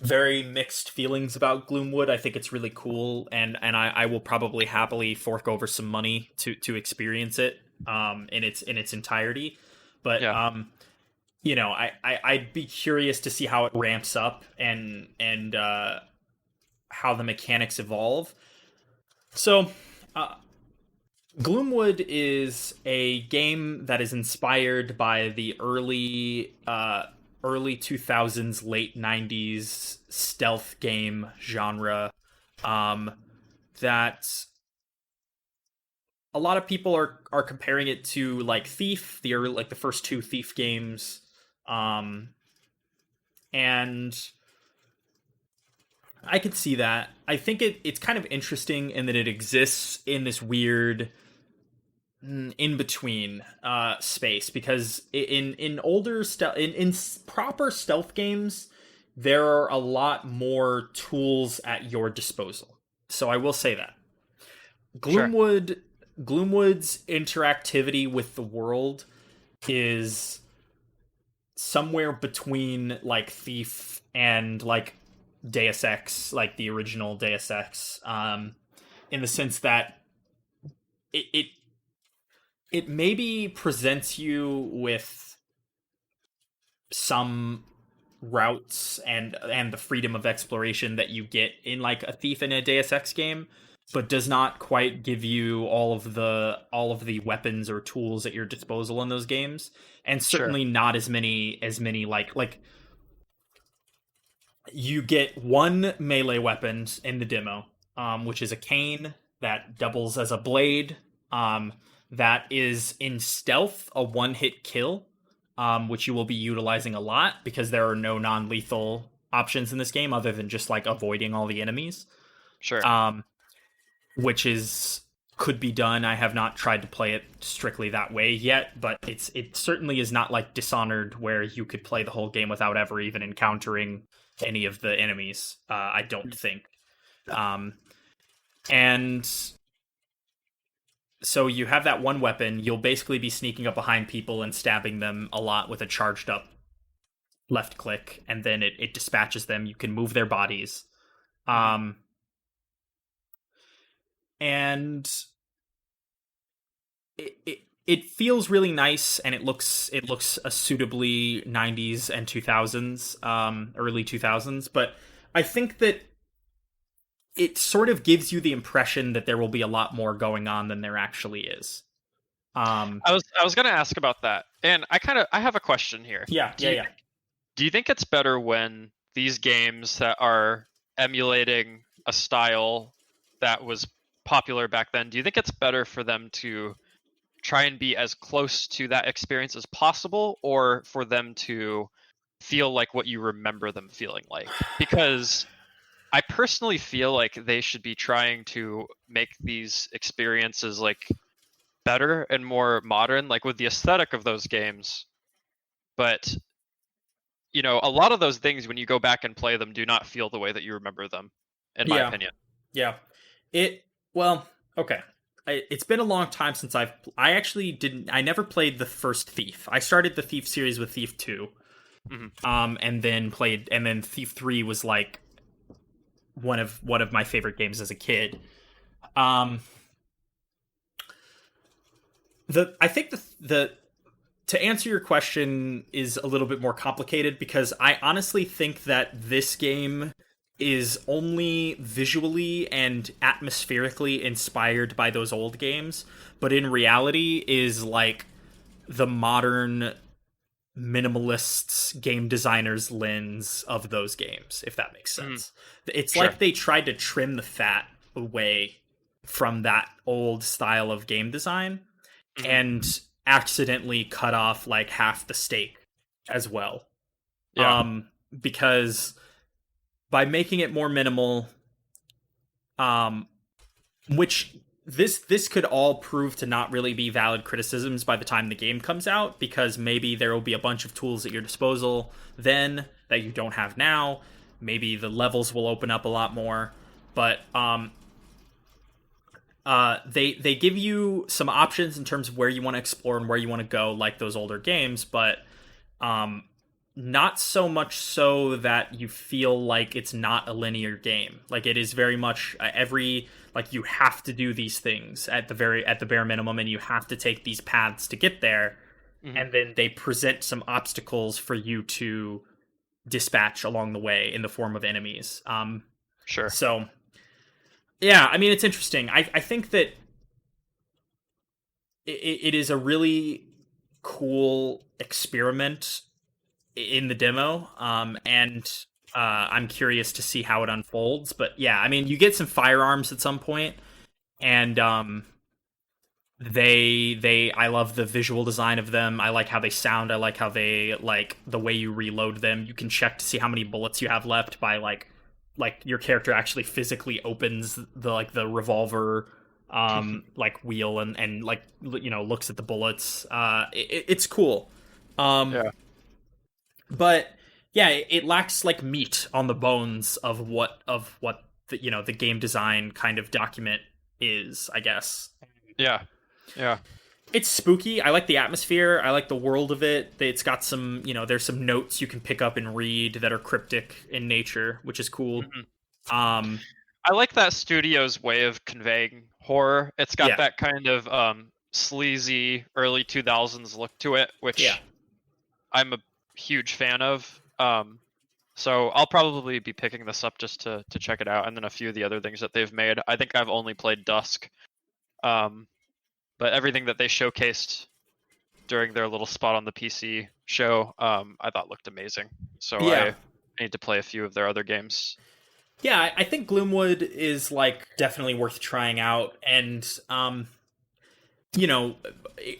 very mixed feelings about Gloomwood. I think it's really cool, and I will probably happily fork over some money to experience it in its entirety. But Yeah, I'd be curious to see how it ramps up and how the mechanics evolve. So, uh, Gloomwood is a game that is inspired by the early 2000s, late 90s stealth game genre, um, that a lot of people are comparing it to like Thief, like the first two Thief games, um, and I could see that. I think it's kind of interesting in that it exists in this weird in between space, because in older stealth in proper stealth games there are a lot more tools at your disposal. So I will say that sure. Gloomwood Gloomwood's interactivity with the world is somewhere between like Thief and like Deus Ex, like the original Deus Ex, in the sense that it it maybe presents you with some routes and the freedom of exploration that you get in like a Thief and a Deus Ex game, but does not quite give you all of the weapons or tools at your disposal in those games, and Sure. certainly not as many like you get one melee weapon in the demo, which is a cane that doubles as a blade. That is in stealth a one hit kill, which you will be utilizing a lot because there are no non lethal options in this game other than just like avoiding all the enemies. Sure. Um, which could be done. I have not tried to play it strictly that way yet, but it certainly is not like Dishonored, where you could play the whole game without ever even encountering any of the enemies. I don't think. And so you have that one weapon. You'll basically be sneaking up behind people and stabbing them a lot with a charged up left click, and then it dispatches them. You can move their bodies. And it feels really nice, and it looks suitably 90s and 2000s, early 2000s. But I think that it sort of gives you the impression that there will be a lot more going on than there actually is. I was gonna ask about that, and I have a question here. Do you think it's better when these games that are emulating a style that was popular back then, do you think it's better for them to try and be as close to that experience as possible, or for them to feel like what you remember them feeling like? Because I personally feel like they should be trying to make these experiences like better and more modern, like with the aesthetic of those games. But you know, a lot of those things, when you go back and play them, do not feel the way that you remember them, in my opinion. Yeah. Okay. It's been a long time since I never played the first Thief. I started the Thief series with Thief 2. And then Thief 3 was like one of my favorite games as a kid. I think the to answer your question is a little bit more complicated, because I honestly think that this game is only visually and atmospherically inspired by those old games, but in reality is like the modern minimalists game designers lens of those games, if that makes sense. It's Sure. like they tried to trim the fat away from that old style of game design and accidentally cut off like half the steak as well. Because by making it more minimal, which this could all prove to not really be valid criticisms by the time the game comes out, because maybe there will be a bunch of tools at your disposal then that you don't have now. Maybe the levels will open up a lot more, but they give you some options in terms of where you want to explore and where you want to go, like those older games, but not so much so that you feel like it's not a linear game. Like, it is very much you have to do these things at the bare minimum, and you have to take these paths to get there. And then they present some obstacles for you to dispatch along the way in the form of enemies. Sure. So yeah, I mean, it's interesting. I think that it is a really cool experiment in the demo, and I'm curious to see how it unfolds. But yeah, I mean, you get some firearms at some point, and I love the visual design of them. I like how they sound. I like how they, like, the way you reload them. You can check to see how many bullets you have left by like your character actually physically opens the revolver like wheel and like, you know, looks at the bullets. It's cool. But yeah, it lacks like meat on the bones of what the, you know, the game design kind of document is, I guess. Yeah. It's spooky. I like the atmosphere. I like the world of it. It's got some, you know, there's some notes you can pick up and read that are cryptic in nature, which is cool. I like that studio's way of conveying horror. It's got that kind of sleazy early 2000s look to it, which I'm a huge fan of. So I'll probably be picking this up just to check it out, and then a few of the other things that they've made. I think I've only played Dusk. But everything that they showcased during their little spot on the PC show, I thought looked amazing. So I need to play a few of their other games. Yeah, I think Gloomwood is like definitely worth trying out, and you know,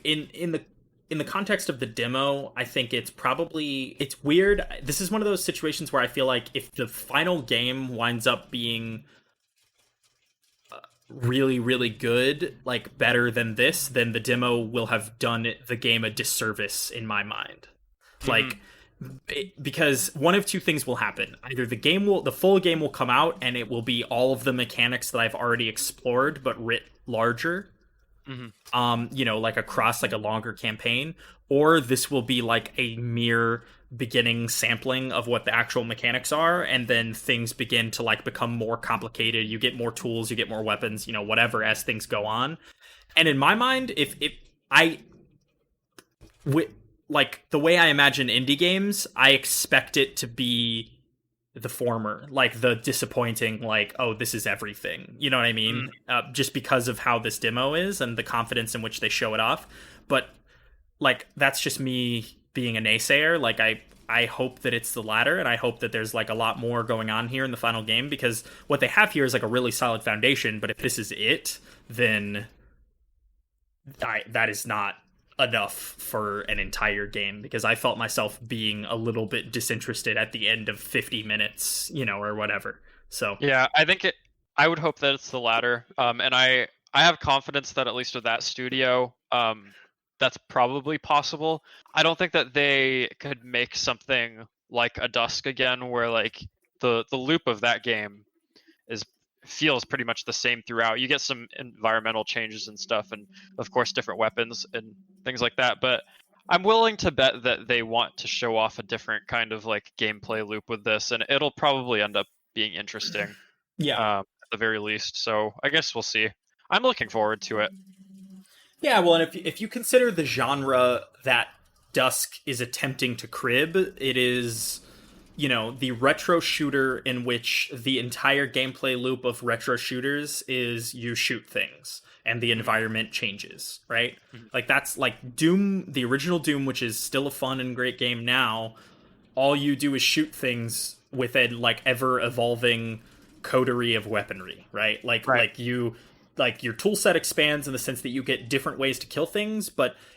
in the context of the demo, I think it's weird. This is one of those situations where I feel like if the final game winds up being really, really good, like better than this, then the demo will have done the game a disservice in my mind. Hmm. Like, because one of two things will happen: either the full game will come out and it will be all of the mechanics that I've already explored but writ larger, Hmm. like across like a longer campaign, or this will be like a mere beginning sampling of what the actual mechanics are, and then things begin to like become more complicated. You get more tools, you get more weapons, whatever, as things go on. And in my mind, if I wi- like the way I imagine indie games, I expect it to be the former, like the disappointing, like, oh, this is everything. You know what I mean? Just because of how this demo is and the confidence in which they show it off. But like that's just me being a naysayer. Like I hope that it's the latter, and I hope that there's like a lot more going on here in the final game, because what they have here is like a really solid foundation. But if this is it, then that is not enough for an entire game, because I felt myself being a little bit disinterested at the end of 50 minutes, or whatever. So Yeah, I think it. I would hope that it's the latter. And I have confidence that at least with that studio, that's probably possible. I don't think that they could make something like a Dusk again, where like the loop of that game is feels pretty much the same throughout. You get some environmental changes and stuff, and of course different weapons and things like that. But I'm willing to bet that they want to show off a different kind of like gameplay loop with this, and it'll probably end up being interesting, yeah. at the very least. So I guess we'll see. I'm looking forward to it. Yeah, well, and if you consider the genre that Dusk is attempting to crib, it is, the retro shooter in which the entire gameplay loop of retro shooters is you shoot things and the environment changes, right? Mhm. Like that's like Doom, the original Doom, which is still a fun and great game now. All you do is shoot things with a like ever evolving coterie of weaponry, right? Right. Like your tool set expands in the sense that you get different ways to kill things,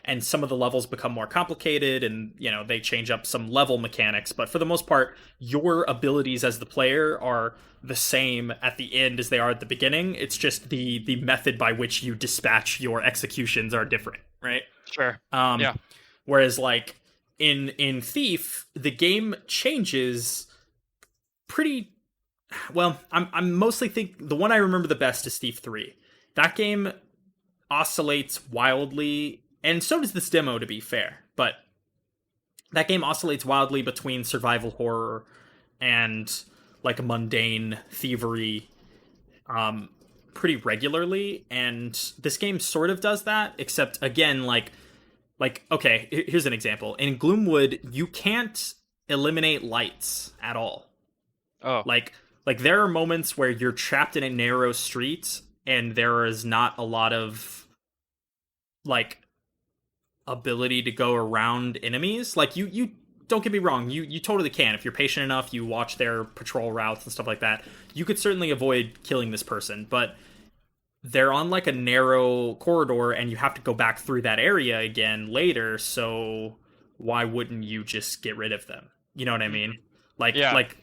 and some of the levels become more complicated, and they change up some level mechanics, but for the most part your abilities as the player are the same at the end as they are at the beginning. It's just the method by which you dispatch your executions are different, right? Sure. Um, Yeah. Whereas like in Thief, the game changes pretty well. I'm mostly think the one I remember the best is Thief 3. That game oscillates wildly, and so does this demo, to be fair. But that game oscillates wildly between survival horror and like mundane thievery, pretty regularly. And this game sort of does that, except again, like okay, here's an example. In Gloomwood, you can't eliminate lights at all. Oh. Like there are moments where you're trapped in a narrow street and there is not a lot of like ability to go around enemies. Like you don't get me wrong, you totally can. If you're patient enough, you watch their patrol routes and stuff like that, you could certainly avoid killing this person, but they're on like a narrow corridor and you have to go back through that area again later, so why wouldn't you just get rid of them? You know what I mean? Like Yeah. like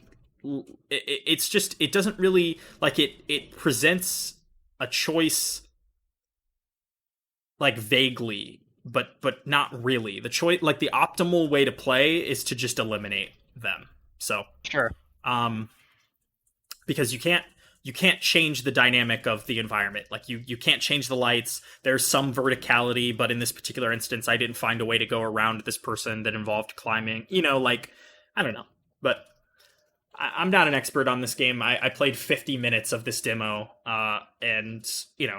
it's just, it doesn't really like it presents a choice like vaguely, but not really. The choice, like the optimal way to play is to just eliminate them. So Sure. um because you can't change the dynamic of the environment. Like you can't change the lights. There's some verticality, but in this particular instance I didn't find a way to go around this person that involved climbing, like I don't know. But I'm not an expert on this game. I played 50 minutes of this demo, and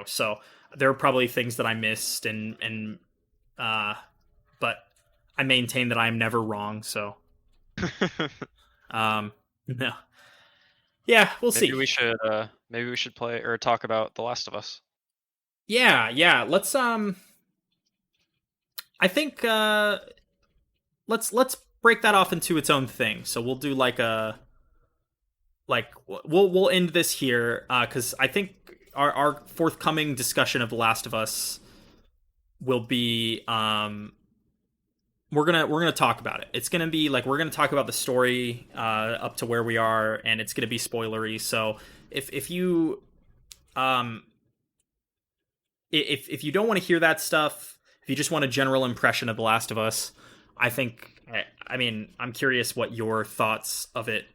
so there are probably things that I missed, uh, but I maintain that I'm never wrong. So, no, yeah, we'll Maybe see. we should play or talk about The Last of Us. Yeah. Let's I think let's break that off into its own thing. So we'll do we'll end this here, because I think our forthcoming discussion of The Last of Us will be we're gonna talk about it. It's gonna be like we're gonna talk about the story up to where we are, and it's gonna be spoilery. So if you if you don't want to hear that stuff, if you just want a general impression of The Last of Us, I think, I mean, I'm curious what your thoughts of it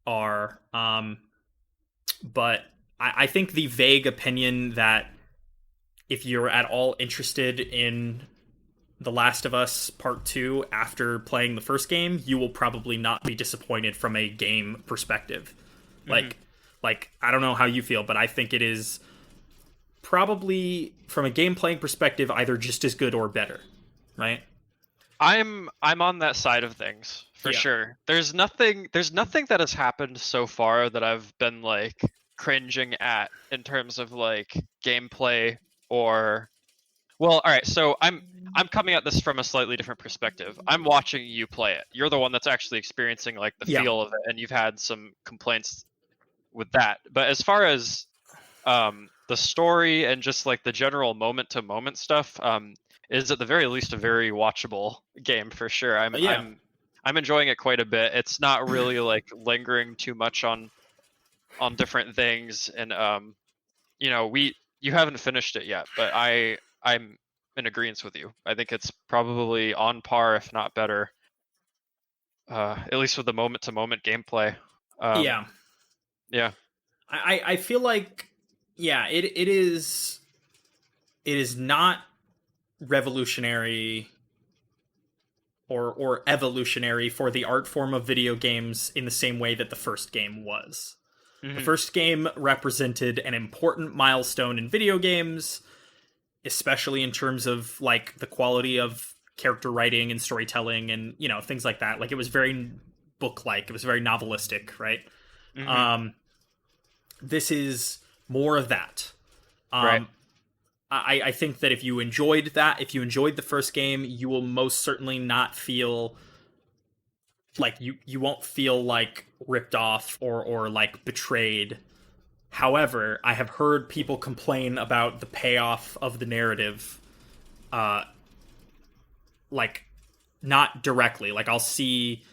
are. But I think the vague opinion that if you're at all interested in The Last of Us Part 2 after playing the first game, you will probably not be disappointed from a game perspective. Mhm. Like I don't know how you feel, but I think it is probably from a game playing perspective either just as good or better, right? I'm on that side of things for Yeah. sure. There's nothing that has happened so far that I've been like cringing at in terms of like gameplay or well, all right, so I'm coming at this from a slightly different perspective. I'm watching you play it. You're the one that's actually experiencing like the Yeah. feel of it and you've had some complaints with that. But as far as the story and just like the general moment to moment stuff is at the very least a very watchable game for sure. I'm Yeah. I'm I'm enjoying it quite a bit. It's not really like lingering too much on different things, and we you haven't finished it yet, but I'm in agreement with you. I think it's probably on par, if not better, at least with the moment to moment gameplay. Um, Yeah. yeah. I feel like yeah, it is not revolutionary or evolutionary for the art form of video games in the same way that the first game was. The Hmm. first game represented an important milestone in video games, especially in terms of like the quality of character writing and storytelling and things like that. Like it was very book like, it was very novelistic, right? Hmm. Um this is more of that. Right. Um I think that if you enjoyed that, if you enjoyed the first game, you will most certainly not feel like you won't feel like ripped off or like betrayed. However, I have heard people complain about the payoff of the narrative, uh, like not directly. Like I'll see,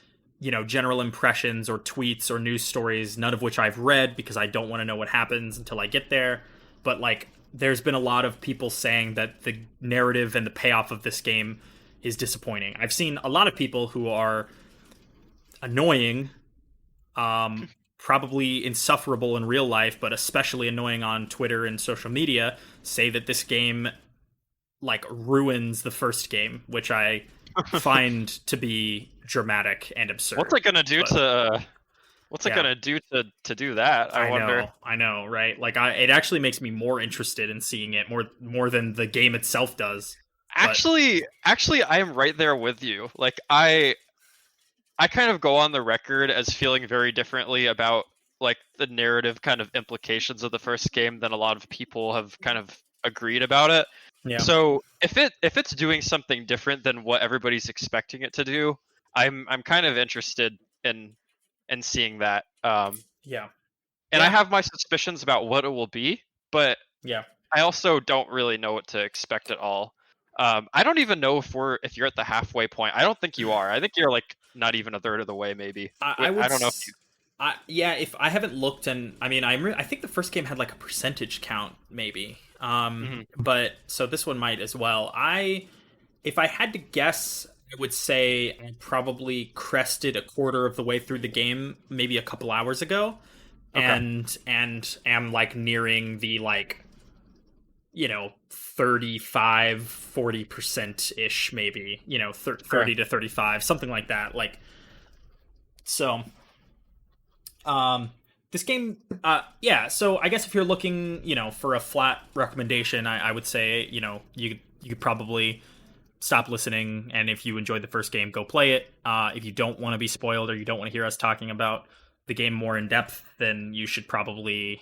general impressions or tweets or news stories, none of which I've read because I don't want to know what happens until I get there. But like, there's been a lot of people saying that the narrative and the payoff of this game is disappointing. I've seen a lot of people who are annoying, probably insufferable in real life, but especially annoying on Twitter and social media, say that this game like ruins the first game, which I find to be dramatic and What's absurd. it gonna do But to What's it yeah, gonna do to do that? I wonder. I know, right? Like it actually makes me more interested in seeing it more than the game itself does. But Actually, I am right there with you. Like I kind of go on the record as feeling very differently about like the narrative kind of implications of the first game than a lot of people have kind of agreed about it. yeah, So if it's doing something different than what everybody's expecting it to do, I'm kind of interested in seeing that. yeah, And I yeah, have my suspicions about what it will be, but yeah. I also don't really know what to expect at all. I don't even know if you're at the halfway point. I don't think you are. I think you're like not even a third of the way, maybe. I would. I don't know if you. Yeah, if I haven't looked, and I mean, I think the first game had like a percentage count, maybe. Mhm. But so this one might as well. If I had to guess, I would say I probably crested a quarter of the way through the game, maybe a couple hours ago, Okay. and am like nearing the like 35-40% ish, maybe 30 Okay. to 35, something like that. Like so. This game, yeah. So I guess if you're looking, for a flat recommendation, I would say, you could probably stop listening, and if you enjoyed the first game, go play it. If you don't want to be spoiled or you don't want to hear us talking about the game more in depth, then you should probably,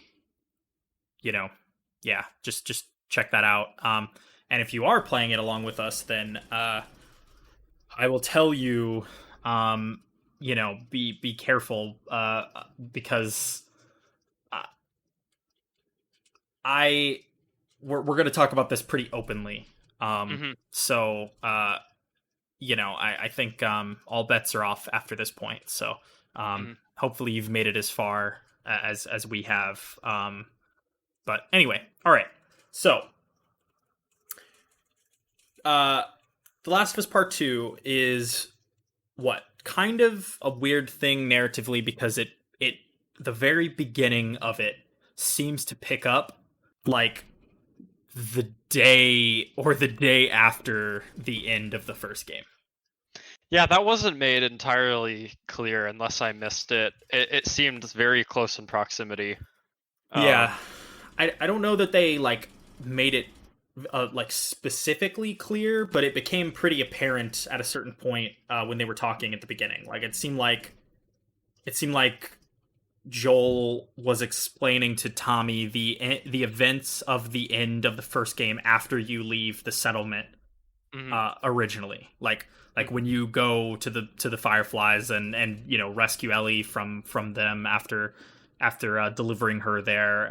you know, yeah, just check that out. And if you are playing it along with us, then I will tell you, be careful, because uh, I we're going to talk about this pretty openly. Hmm. So I think all bets are off after this point. So Hmm. hopefully you've made it as far as we have. But anyway, all right. So The Last of Us Part 2 is what kind of a weird thing narratively because it the very beginning of it seems to pick up like the day after the end of the first game. Yeah, that wasn't made entirely clear unless I missed it. It seemed very close in proximity. Yeah. I don't know that they like made it like specifically clear, but it became pretty apparent at a certain point when they were talking at the beginning. Like it seemed like Joel was explaining to Tommy the events of the end of the first game after you leave the settlement originally. Like when you go to the Fireflies and you know rescue Ellie from them after delivering her there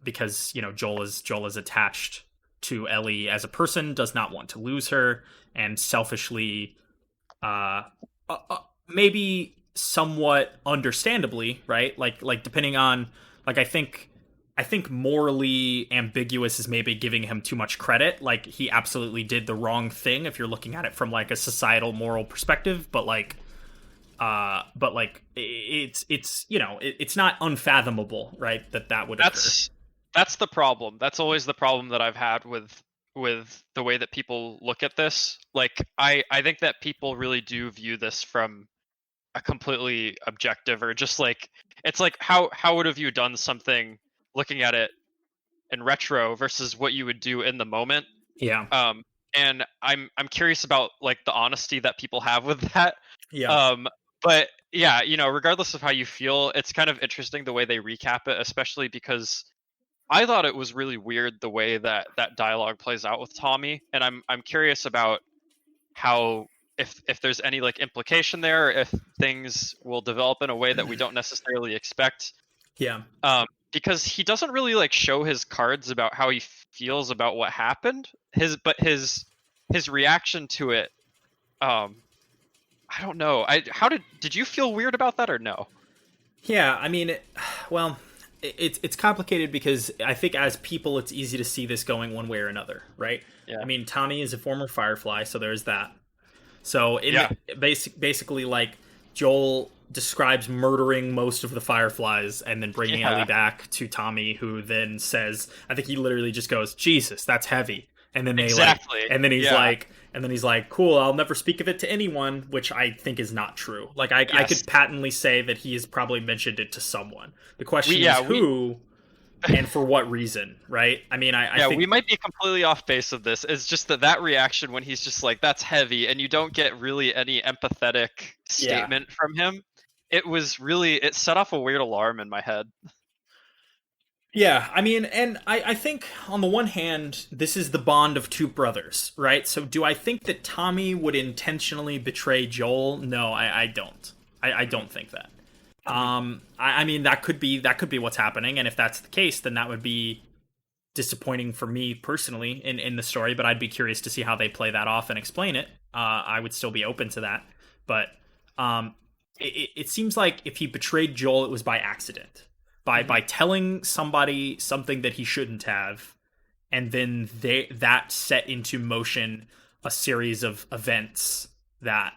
because you know Joel is attached to Ellie as a person, does not want to lose her, and selfishly maybe somewhat understandably, right? Like depending on like I think morally ambiguous is maybe giving him too much credit. Like he absolutely did the wrong thing if you're looking at it from like a societal moral perspective, but it's you know it's not unfathomable, right? That would occur. That's the problem. That's always the problem that I've had with the way that people look at this. Like I think that people really do view this from a completely objective or just like it's like how would have you done something looking at it in retro versus what you would do in the moment. Yeah. And I'm curious about like the honesty that people have with that. Yeah. But yeah, you know, regardless of how you feel, it's kind of interesting the way they recap it, especially because I thought it was really weird the way that dialogue plays out with Tommy, and I'm curious about how if there's any like implication there, if things will develop in a way that we don't necessarily expect. Yeah. Because he doesn't really like show his cards about how he feels about what happened. His reaction to it, I don't know. Did you feel weird about that or no? Yeah, I mean, it's complicated because I think as people, it's easy to see this going one way or another, right? Yeah. I mean, Tommy is a former Firefly, so there's that. So basically, like Joel describes murdering most of the Fireflies and then bringing Ellie back to Tommy, who then says, I think he literally just goes, "Jesus, that's heavy." And then he's like, "Cool, I'll never speak of it to anyone," which I think is not true. Like I could patently say that he has probably mentioned it to someone. The question is who and for what reason, right? I mean, I think we might be completely off base of this. It's just that reaction when he's just like, "That's heavy," and you don't get really any empathetic statement from him. It set off a weird alarm in my head. Yeah, I mean, and I think on the one hand, this is the bond of two brothers, right? So do I think that Tommy would intentionally betray Joel? No, I don't. I don't think that. I mean, that could be what's happening, and if that's the case, then that would be disappointing for me personally in the story, but I'd be curious to see how they play that off and explain it. I would still be open to that, but it seems like if he betrayed Joel, it was by accident. By telling somebody something that he shouldn't have, and then that set into motion a series of events that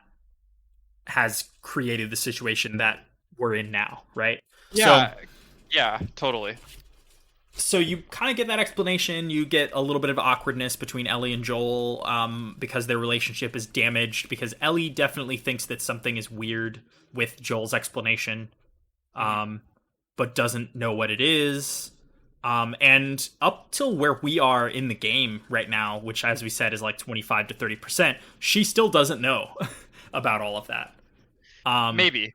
has created the situation that we're in now, right? Yeah, yeah, totally. So you kind of get that explanation. You get a little bit of awkwardness between Ellie and Joel because their relationship is damaged, because Ellie definitely thinks that something is weird with Joel's explanation. But doesn't know what it is. And up till where we are in the game right now, which as we said is like 25 to 30%, she still doesn't know about all of that. Maybe.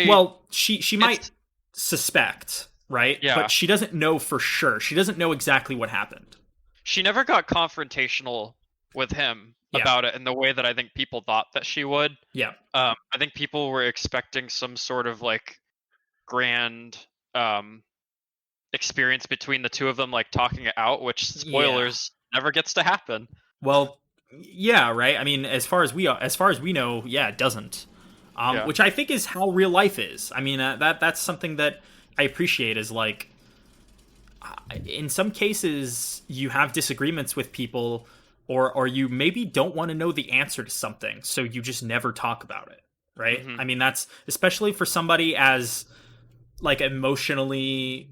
Well, she might suspect, right? Yeah. But she doesn't know for sure. She doesn't know exactly what happened. She never got confrontational with him about it in the way that I think people thought that she would. Yeah. I think people were expecting some sort of like grand experience between the two of them, like talking it out, which spoilers never gets to happen. Well, yeah, right. I mean, as far as we know, it doesn't. Which I think is how real life is. I mean, that's something that I appreciate. Is like, in some cases, you have disagreements with people, or you maybe don't want to know the answer to something, so you just never talk about it, right? Mm-hmm. I mean, that's especially for somebody as like emotionally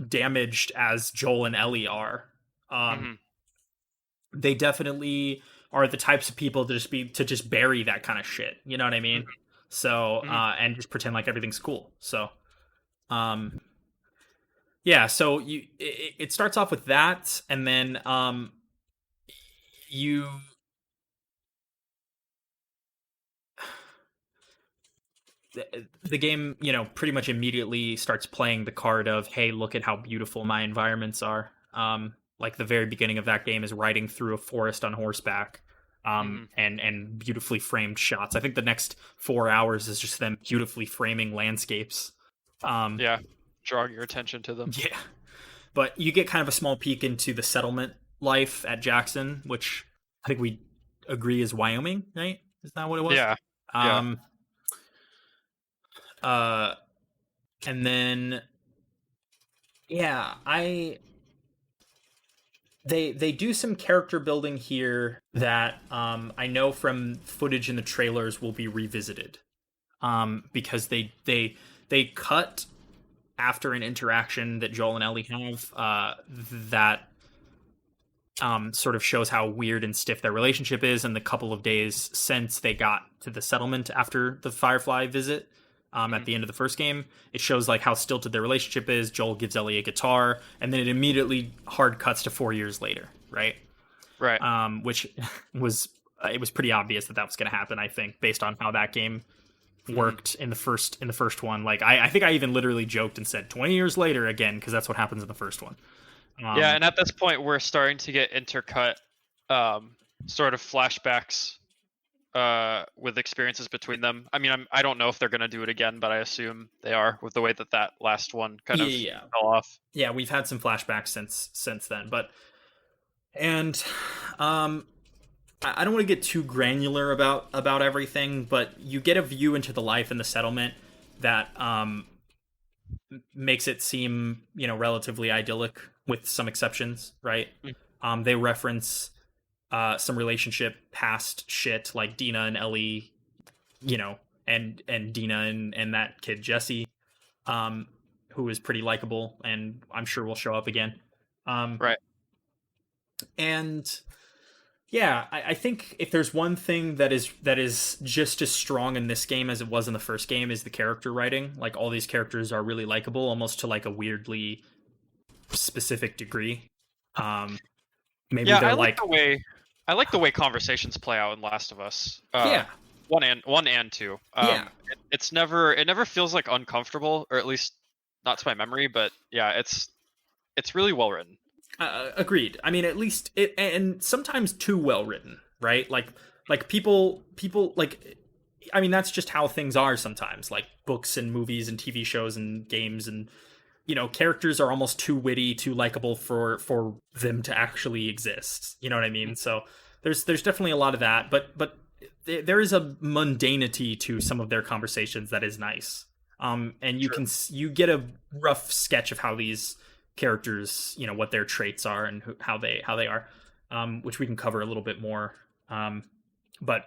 damaged as Joel and Ellie are. Um, Mm-hmm. they definitely are the types of people to just bury that kind of shit. You know what I mean? So Mm-hmm. and just pretend like everything's cool. So um, yeah. So it starts off with that, and then you the game, pretty much immediately starts playing the card of, hey, look at how beautiful my environments are. Like the very beginning of that game is riding through a forest on horseback, Mm-hmm. and beautifully framed shots. I think the next 4 hours is just them beautifully framing landscapes. Um, Yeah, drawing your attention to them. yeah, but you get kind of a small peek into the settlement life at Jackson, which I think we agree is Wyoming, right? Is that what it was? Yeah, yeah. Um, uh, and then yeah, they do some character building here that I know from footage in the trailers will be revisited. Because they cut after an interaction that Joel and Ellie have, that sort of shows how weird and stiff their relationship is, and the couple of days since they got to the settlement after the Firefly visit. At Mm-hmm. the end of the first game, it shows like how stilted their relationship is. Joel gives Ellie a guitar, and then it immediately hard cuts to 4 years later, right? Right. Which was it was pretty obvious that was going to happen. I think based on how that game Mm-hmm. worked in the first one. Like I think I even literally joked and said 20 years later again, because that's what happens in the first one. Yeah, and at this point, we're starting to get intercut, sort of flashbacks, with experiences between them. I mean, I don't know if they're gonna do it again, but I assume they are with the way that last one kind of yeah, fell off. yeah. We've had some flashbacks since then, but and um, I don't want to get too granular about everything, but you get a view into the life in the settlement that makes it seem relatively idyllic with some exceptions, right? They reference some relationship past shit like Dina and Ellie, and Dina and that kid Jesse, who is pretty likable and I'm sure will show up again. Right. And yeah, I think if there's one thing that is just as strong in this game as it was in the first game is the character writing. Like all these characters are really likable, almost to like a weirdly specific degree. Um, maybe Yeah, they're like, I like the way conversations play out in Last of Us. yeah, One and two. yeah, It never feels like uncomfortable, or at least not to my memory. But yeah, it's really well written. agreed. I mean, at least it, and sometimes too well written, right? Like people like. I mean, that's just how things are sometimes. Like books and movies and TV shows and games and characters are almost too witty, too likable for them to actually exist. You know what I mean? So there's definitely a lot of that, but there is a mundanity to some of their conversations that is nice. And you get a rough sketch of how these characters, what their traits are and how they are, which we can cover a little bit more. But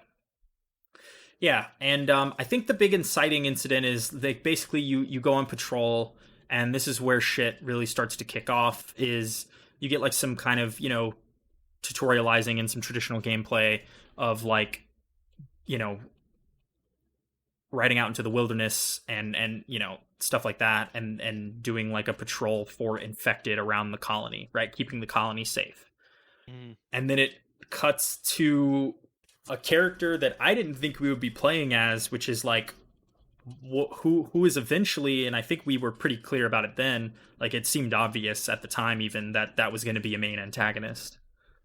yeah, and I think the big inciting incident is like basically you go on patrol, and this is where shit really starts to kick off. Is you get like some kind of tutorializing and some traditional gameplay of like riding out into the wilderness and stuff like that, and doing like a patrol for infected around the colony, right, keeping the colony safe. Mm. And then it cuts to a character that I didn't think we would be playing as, which is like who is eventually, and I think we were pretty clear about it then, like it seemed obvious at the time even that was going to be a main antagonist,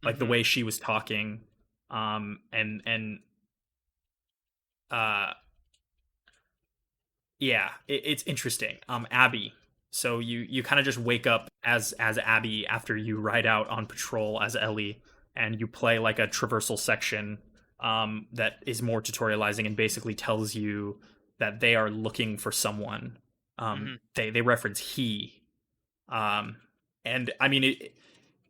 like the way she was talking, and uh yeah, it's interesting. Abby. So you kind of just wake up as Abby after you ride out on patrol as Ellie, and you play like a traversal section that is more tutorializing and basically tells you that they are looking for someone. They reference he, and I mean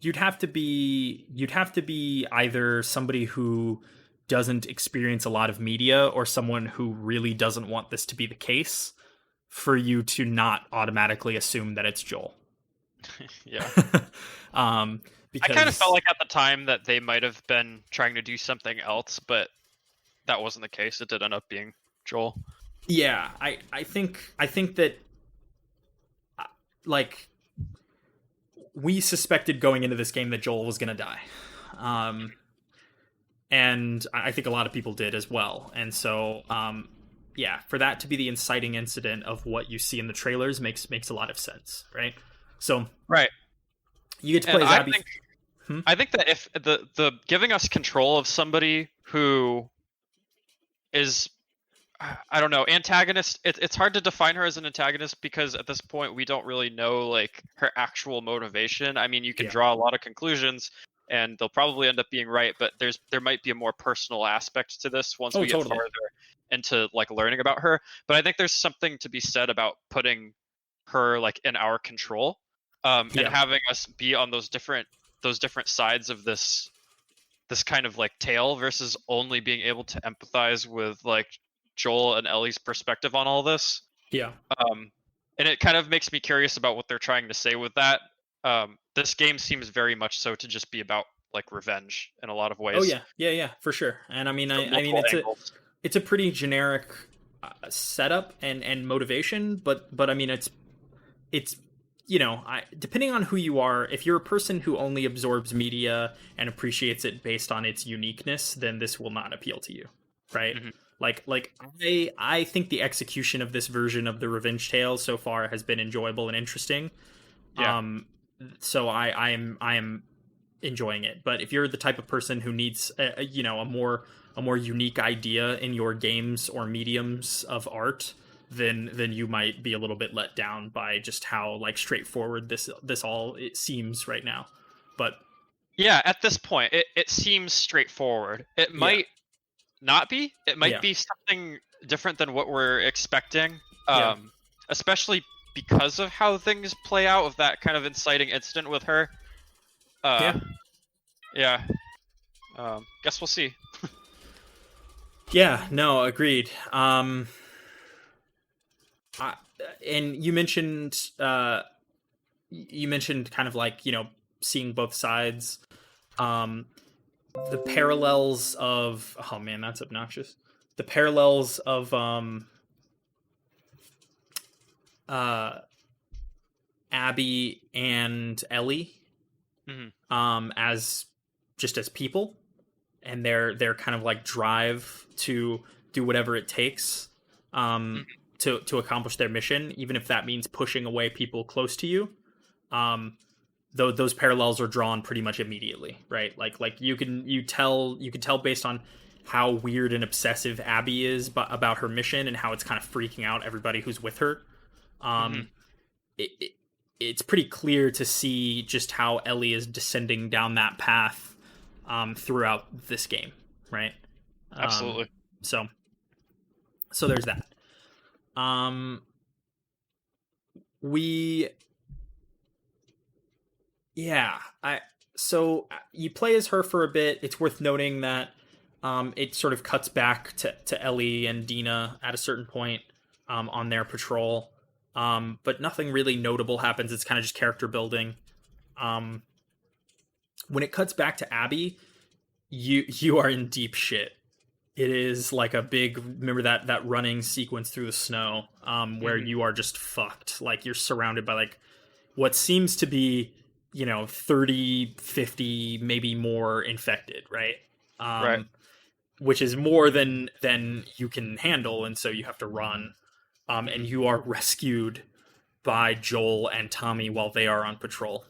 you'd have to be either somebody who doesn't experience a lot of media or someone who really doesn't want this to be the case for you to not automatically assume that it's Joel. Yeah. I kind of felt Because like at the time that they might have been trying to do something else, but that wasn't the case. It did end up being Joel. yeah, I think that like we suspected going into this game that Joel was going to die. And I think a lot of people did as well. And so yeah, for that to be the inciting incident of what you see in the trailers makes a lot of sense, right? So Right. you get to play And as Abby. I think that if the giving us control of somebody who is, I don't know, antagonist, it's hard to define her as an antagonist because at this point we don't really know like her actual motivation. I mean, you can draw a lot of conclusions and they'll probably end up being right, but there might be a more personal aspect to this once we get farther into like learning about her. But I think there's something to be said about putting her like in our control, and having us be on those different sides of this kind of like tale versus only being able to empathize with like Joel and Ellie's perspective on all this. Yeah. And it kind of makes me curious about what they're trying to say with that. This game seems very much so to just be about like revenge in a lot of ways. Oh yeah, for sure. And I mean, I mean, it's a pretty generic setup and motivation, but I mean, it's you know, depending on who you are, if you're a person who only absorbs media and appreciates it based on its uniqueness, then this will not appeal to you, right? Mm-hmm. Like I think the execution of this version of the Revenge Tale so far has been enjoyable and interesting. Yeah. So I am enjoying it. But if you're the type of person who needs you know, a more unique idea in your games or mediums of art, then you might be a little bit let down by just how like straightforward this all it seems right now. But yeah, at this point it seems straightforward. It might not be. It might be something different than what we're expecting. Especially because of how things play out of that kind of inciting incident with her. Guess we'll see. Yeah, no, agreed. And you mentioned kind of like, you know, seeing both sides. The parallels of, oh man, that's obnoxious. The parallels of Abby and Ellie, as people, and their kind of like drive to do whatever it takes to accomplish their mission, even if that means pushing away people close to you. Though those parallels are drawn pretty much immediately, right? Like you can tell based on how weird and obsessive Abby is about her mission and how it's kind of freaking out everybody who's with her. It's pretty clear to see just how Ellie is descending down that path throughout this game, right? Absolutely. So there's that. So you play as her for a bit. It's worth noting that it sort of cuts back to Ellie and Dina at a certain point on their patrol. But nothing really notable happens. It's kind of just character building. When it cuts back to Abby, you are in deep shit. It is like a big, remember that running sequence through the snow, where you are just fucked. Like you're surrounded by like what seems to be, you know, 30, 50, maybe more infected, right? Right. Which is more than you can handle, and so you have to run. And you are rescued by Joel and Tommy while they are on patrol.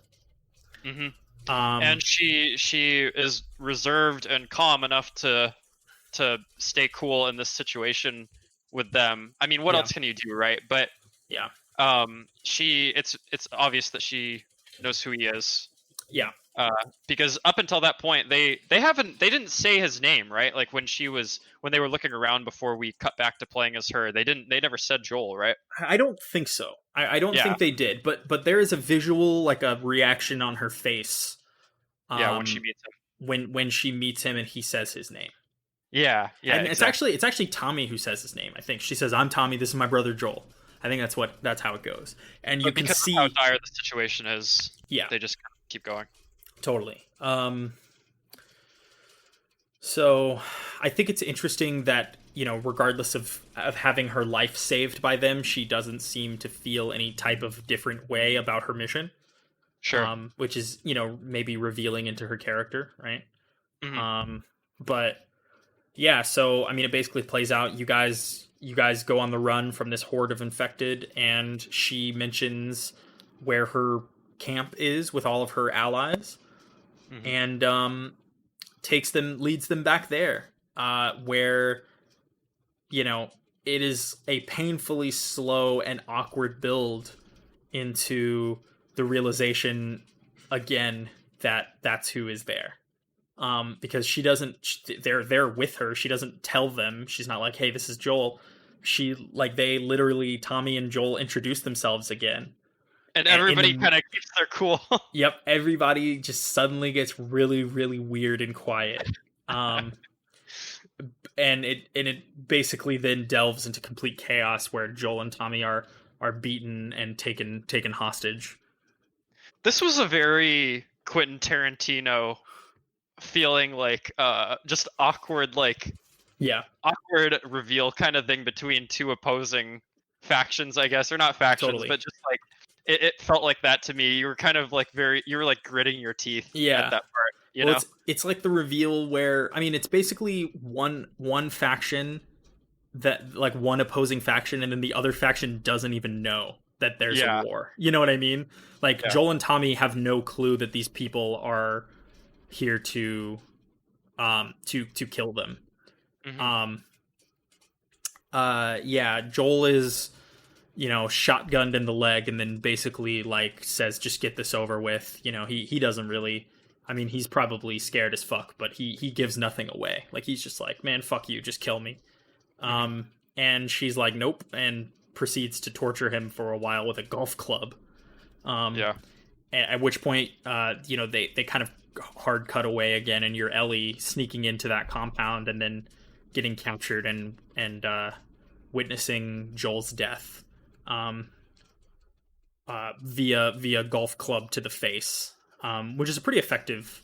Mm-hmm. And she is reserved and calm enough to stay cool in this situation with them. I mean, what else can you do, right? But yeah, it's obvious that she knows who he is. Yeah. Because up until that point, they didn't say his name, right? Like when they were looking around before we cut back to playing as her, they never said Joel, right? I don't think so. I don't think they did, but there is a visual, like a reaction on her face Yeah, when she meets him. When she meets him and he says his name. Yeah, And exactly. it's actually Tommy who says his name. I think she says, "I'm Tommy. This is my brother Joel." I think that's how it goes. And you But can because of how see, dire the situation is, yeah, they just kind of keep going. totally. So I think it's interesting that, regardless of having her life saved by them, she doesn't seem to feel any type of different way about her mission. Sure. Which is, maybe revealing into her character, right? Hmm. But yeah, so I mean, it basically plays out. You guys go on the run from this horde of infected, and she mentions where her camp is with all of her allies, Hmm. and leads them back there, where you know it is a painfully slow and awkward build into the realization again that that's who is there. Because she doesn't, they're there with her. She doesn't tell them. She's not like, "Hey, this is Joel." They literally, Tommy and Joel introduce themselves again. And And everybody kind of keeps their cool. yep, everybody just suddenly gets really, really weird and quiet. Um, and it basically then delves into complete chaos where Joel and Tommy are beaten and taken hostage. This was a very Quentin Tarantino feeling, like just awkward, like Yeah, awkward reveal kind of thing between two opposing factions, I guess, or not factions, totally. but just like it felt like that to me. You were kind of like you were like gritting your teeth at Yeah. that part, you Well, know? it's like the reveal where, I mean, it's basically one faction, that like one opposing faction, and then the other faction doesn't even know that there's a Yeah, war. You know what I mean? Like yeah. Joel and Tommy have no clue that these people are here to kill them. Hmm. Um yeah, Joel is, shotgunned in the leg, and then basically like says, "Just get this over with." He doesn't really, I mean, he's probably scared as fuck, but he gives nothing away. Like, he's just like, "Man, fuck you, just kill me." Hmm. And she's like, "Nope," and proceeds to torture him for a while with a golf club. Um, Yeah. at which point, they kind of hard cut away again, and you're Ellie sneaking into that compound and then getting captured and witnessing Joel's death, um, via golf club to the face, which is a pretty effective.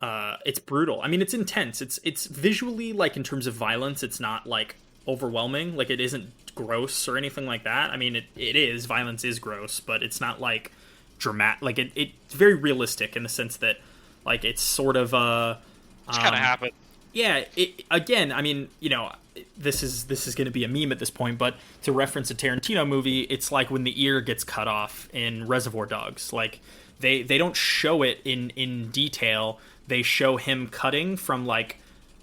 It's brutal. I mean, it's intense. It's visually, like, in terms of violence, it's not like overwhelming. Like, it isn't gross or anything like that. I mean, it is, violence is gross, but it's not like dramatic. Like, it's very realistic in the sense that, like, it's sort of Just kind of happened. yeah. Again, I mean, this is going to be a meme at this point, but to reference a Tarantino movie, it's like when the ear gets cut off in Reservoir Dogs. Like, they don't show it in detail. They show him cutting from like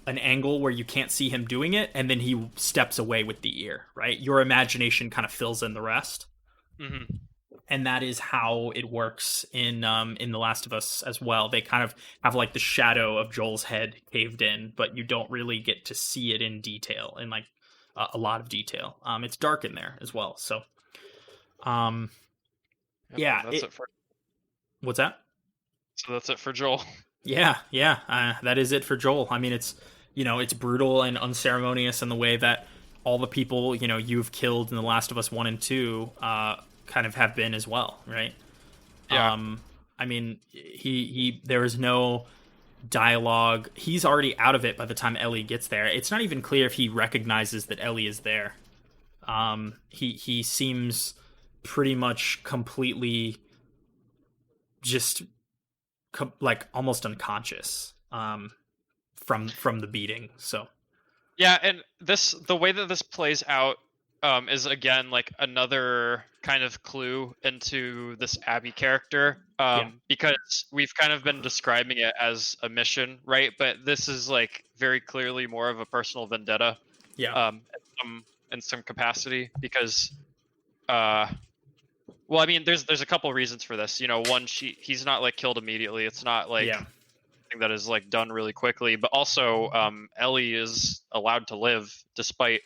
an angle where you can't see him doing it, and then he steps away with the ear, right? Your imagination kind of fills in the rest. Hmm. And that is how it works in The Last of Us as well. They kind of have like the shadow of Joel's head caved in, but you don't really get to see it in detail, in like a lot of detail. It's dark in there as well. So Yep, yeah, that's it for. what's that? So that's it for Joel. Yeah, that is it for Joel. I mean, it's brutal and unceremonious in the way that all the people you've killed in The Last of Us 1 and 2 kind of have been as well, right? Yeah. I mean, he there is no dialogue. He's already out of it by the time Ellie gets there. It's not even clear if he recognizes that Ellie is there. He seems pretty much completely just like almost unconscious from the beating. So Yeah, and the way that this plays out is again like another kind of clue into this Abby character, yeah, because we've kind of been describing it as a mission, right? But this is like very clearly more of a personal vendetta, yeah, in some capacity, because well, I mean, there's a couple reasons for this. One, he's not like killed immediately. It's not like yeah, something that is like done really quickly. But also, Ellie is allowed to live despite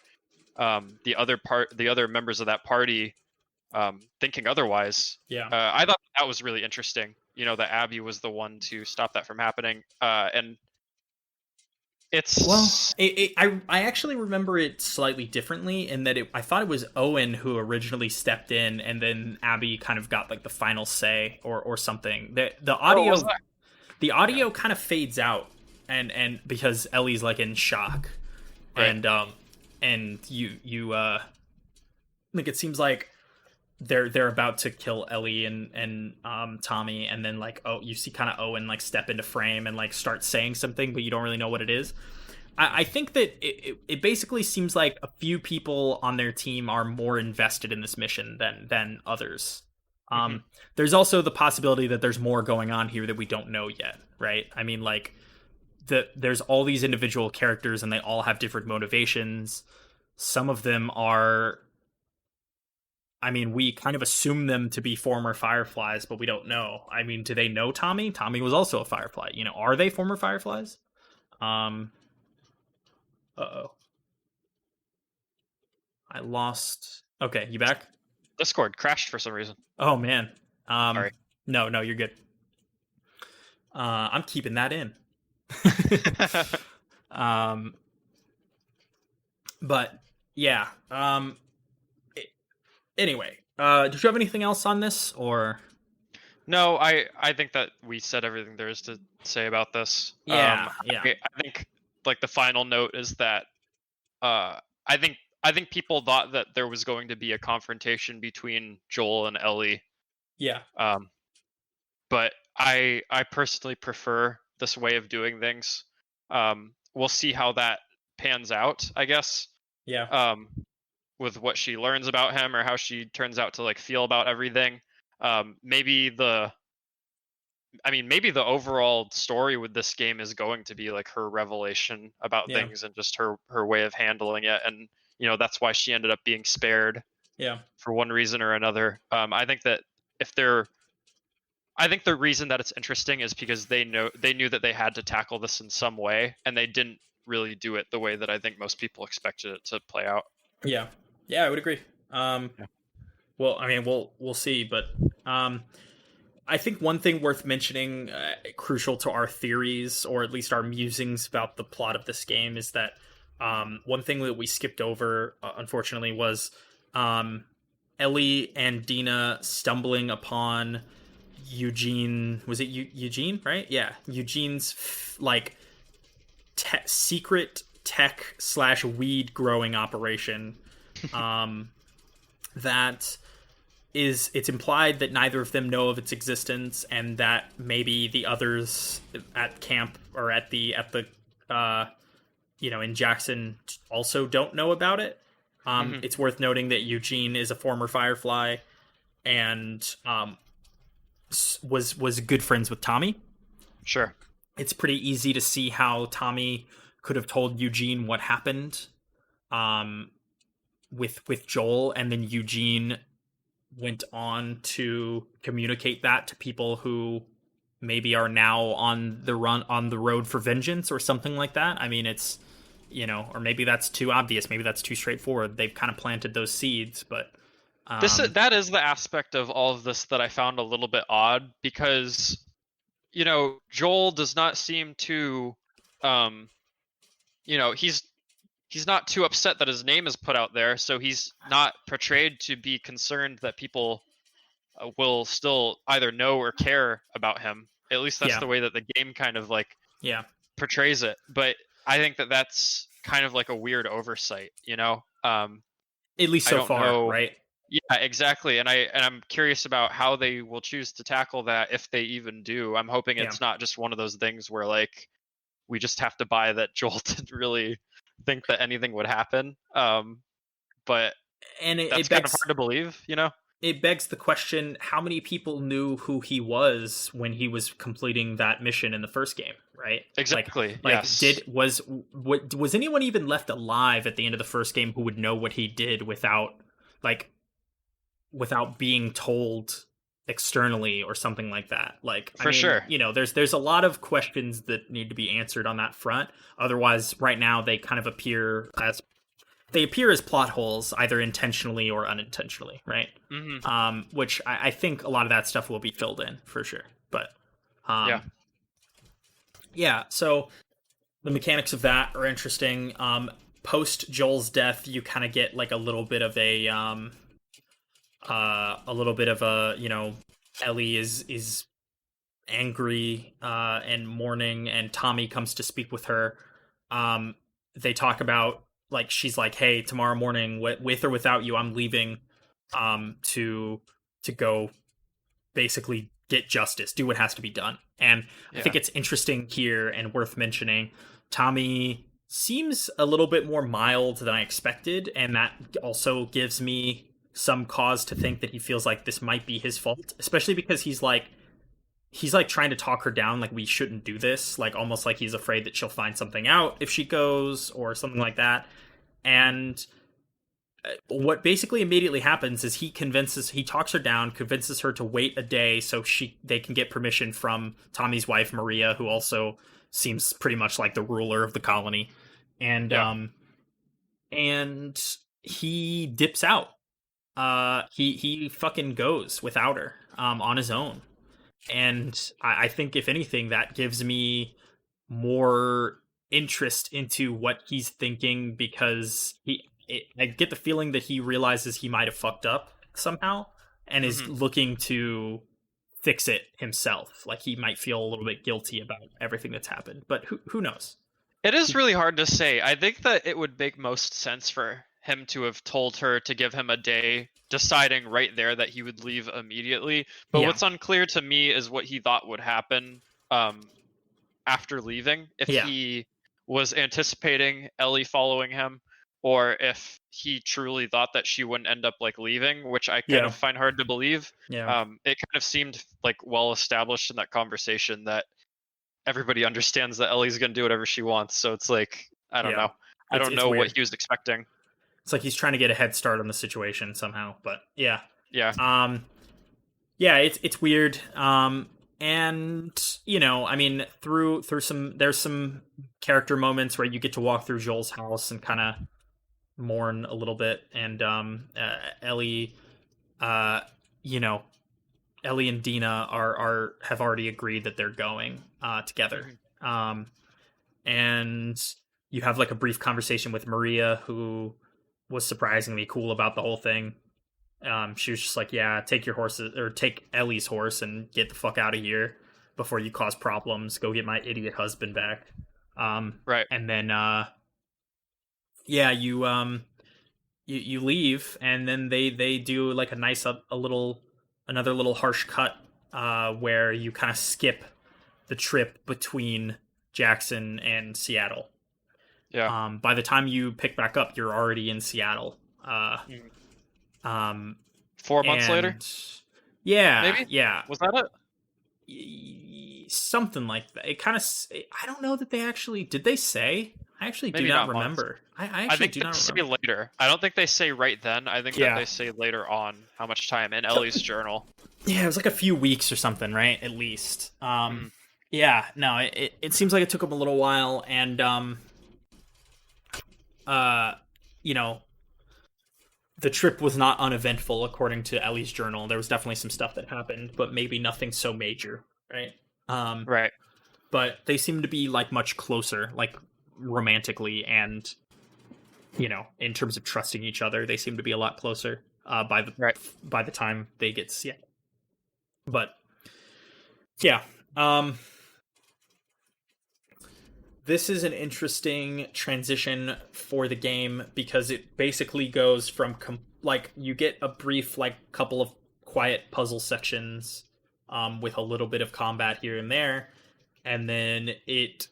the other members of that party thinking otherwise. yeah. I thought that was really interesting. that Abby was the one to stop that from happening. And it's I actually remember it slightly differently in that I thought it was Owen who originally stepped in, and then Abby kind of got like the final say or something. The audio kind of fades out, and because Ellie's like in shock, right. and you like it seems like they're about to kill Ellie and Tommy, and then like you see kind of Owen like step into frame and like start saying something, but you don't really know what it is. I think that it basically seems like a few people on their team are more invested in this mission than others. There's also the possibility that there's more going on here that we don't know yet, right? I mean, like there's all these individual characters and they all have different motivations. Some of them are, I mean, we kind of assume them to be former Fireflies, but we don't know. I mean, do they know Tommy? Tommy was also a Firefly. Are they former Fireflies? Uh-oh. I lost... Okay, you back? Discord crashed for some reason. Oh, man. Sorry. No, you're good. I'm keeping that in. But, yeah. Anyway, did you have anything else on this, or... No, I think that we said everything there is to say about this. Yeah. I think like the final note is that I think people thought that there was going to be a confrontation between Joel and Ellie. Yeah. But I personally prefer this way of doing things. We'll see how that pans out, I guess. Yeah. With what she learns about him or how she turns out to like feel about everything. Maybe the overall story with this game is going to be like her revelation about things and just her way of handling it, and that's why she ended up being spared for one reason or another. I think the reason that it's interesting is because they knew that they had to tackle this in some way, and they didn't really do it the way that I think most people expected it to play out. Yeah, I would agree. Well, I mean, we'll see, but I think one thing worth mentioning, crucial to our theories, or at least our musings about the plot of this game, is that one thing that we skipped over, unfortunately, was Ellie and Dina stumbling upon Eugene. Was it Eugene, right? Yeah, Eugene's secret tech / weed growing operation. That it's implied that neither of them know of its existence, and that maybe the others at camp or at the in Jackson also don't know about it. It's worth noting that Eugene is a former Firefly and was good friends with Tommy. Sure. It's pretty easy to see how Tommy could have told Eugene what happened with Joel, and then Eugene went on to communicate that to people who maybe are now on the road for vengeance or something like that. I mean, it's, or maybe that's too obvious. Maybe that's too straightforward. They've kind of planted those seeds, but that is the aspect of all of this that I found a little bit odd, because, Joel does not seem to, he's not too upset that his name is put out there, so he's not portrayed to be concerned that people will still either know or care about him. At least that's the way that the game kind of portrays it. But I think that that's kind of like a weird oversight, at least so far, right? Yeah, exactly. And I'm curious about how they will choose to tackle that, if they even do. I'm hoping it's not just one of those things where like we just have to buy that Joel didn't really think that anything would happen, but that's kind of hard to believe. It begs the question: how many people knew who he was when he was completing that mission in the first game? Right? Exactly. Yes. Was anyone even left alive at the end of the first game who would know what he did without being told externally or something like that? Sure. There's a lot of questions that need to be answered on that front. Otherwise, right now they kind of appear as plot holes, either intentionally or unintentionally, right? Which I think a lot of that stuff will be filled in for sure. But Yeah. yeah, so the mechanics of that are interesting. Post Joel's death, you kind of get like a little bit of a, Ellie is angry and mourning, and Tommy comes to speak with her. They talk about, like, she's like, hey, tomorrow morning, with or without you, I'm leaving to go basically get justice, do what has to be done. And I think Yeah. it's interesting here and worth mentioning, Tommy seems a little bit more mild than I expected, and that also gives me some cause to think that he feels like this might be his fault, especially because he's like trying to talk her down, like, we shouldn't do this, like almost like he's afraid that she'll find something out if she goes or something like that. Mhm. And what basically immediately happens is he talks her down, convinces her to wait a day so they can get permission from Tommy's wife Maria, who also seems pretty much like the ruler of the colony. And Yeah. and he dips out. He fucking goes without her on his own. And I think, if anything, that gives me more interest into what he's thinking, because I get the feeling that he realizes he might have fucked up somehow and is Mhm. looking to fix it himself. Like, he might feel a little bit guilty about everything that's happened, but who knows? It is really hard to say. I think that it would make most sense for him to have told her to give him a day, deciding right there that he would leave immediately. But Yeah, what's unclear to me is what he thought would happen after leaving. If yeah, he was anticipating Ellie following him, or if he truly thought that she wouldn't end up like leaving, which I kind yeah, of find hard to believe. yeah. It kind of seemed like well established in that conversation that everybody understands that Ellie's gonna do whatever she wants. So it's like, I don't Yeah. know. I don't It's know what weird. he was expecting. It's like he's trying to get a head start on the situation somehow, but yeah. Yeah. Um yeah, it's weird. And I mean, through there's some character moments where you get to walk through Joel's house and kind of mourn a little bit, and Ellie, uh you know Ellie and Dina are have already agreed that they're going together. Hmm. Um and you have like a brief conversation with Maria, who was surprisingly cool about the whole thing. She was just like, "Yeah, take your horses, or take Ellie's horse and get the fuck out of here before you cause problems. Go get my idiot husband back." Right. And then yeah, you leave, and then they do like a nice another little harsh cut where you kind of skip the trip between Jackson and Seattle. Yeah. By the time you pick back up, you're already in Seattle. Mhm. Um, 4 months later, and yeah, maybe. yeah, Was that it? something like that. It kind of, I don't know that they actually did. They say, I actually do Maybe not not months. remember. I I actually think do they not say remember. later. I don't think they say right then. I think that Yeah, they say later on how much time in Ellie's journal. yeah, it was like a few weeks or something, right? At least. Mhm. Yeah, no, it seems like it took them a little while, and uh, you know, the trip was not uneventful according to Ellie's journal. There was definitely some stuff that happened, but maybe nothing so major, right? Um, Right. but they seem to be like much closer, like romantically, and in terms of trusting each other, they seem to be a lot closer Right. by the time they get to Seattle. But yeah, um, this is an interesting transition for the game, because it basically goes from like, you get a brief like couple of quiet puzzle sections with a little bit of combat here and there, and then it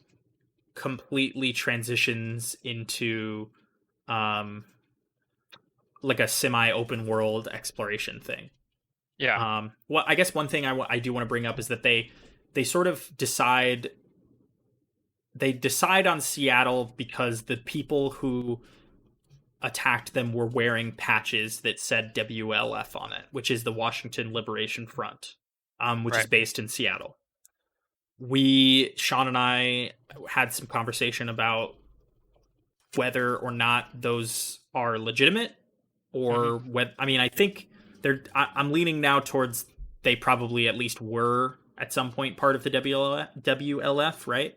completely transitions into um like a semi open world exploration thing. Yeah. Well, I guess one thing I do want to bring up is that they sort of decide on Seattle because the people who attacked them were wearing patches that said WLF on it, which is the Washington Liberation Front, which is Right. based in Seattle. Sean and I had some conversation about whether or not those are legitimate, Hmm. or whether, I mean, I think I'm leaning now towards they probably at least were at some point part of the WLF, right?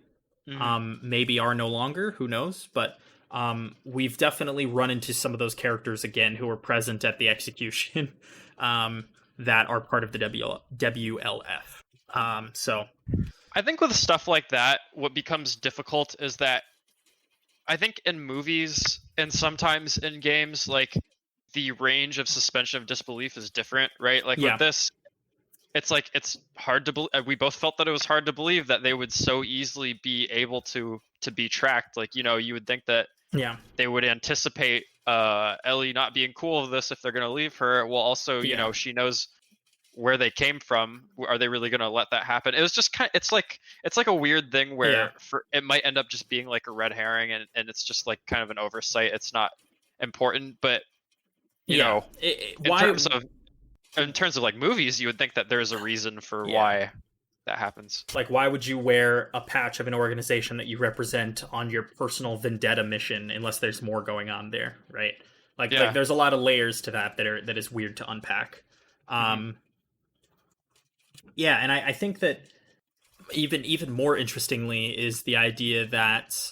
Maybe are no longer, who knows? But we've definitely run into some of those characters again who were present at the execution that are part of the WLF. So I think with stuff like that, what becomes difficult is that I think in movies and sometimes in games, like the range of suspension of disbelief is different, right? Like with this, it's like it's hard to believe. We both felt that it was hard to believe that they would so easily be able to be tracked. Like, you know, you would think that they would anticipate Ellie not being cool with this if they're going to leave her. Well, also, you know, she knows where they came from. Are they really going to let that happen? It was just kind of, it's like a weird thing where it might end up just being like a red herring, and it's just like kind of an oversight. It's not important, but you know, in terms of like movies, you would think that there's a reason for why that happens. Like, why would you wear a patch of an organization that you represent on your personal vendetta mission unless there's more going on there, right? Like there's a lot of layers to that is weird to unpack. Yeah, and I think that even more interestingly is the idea that,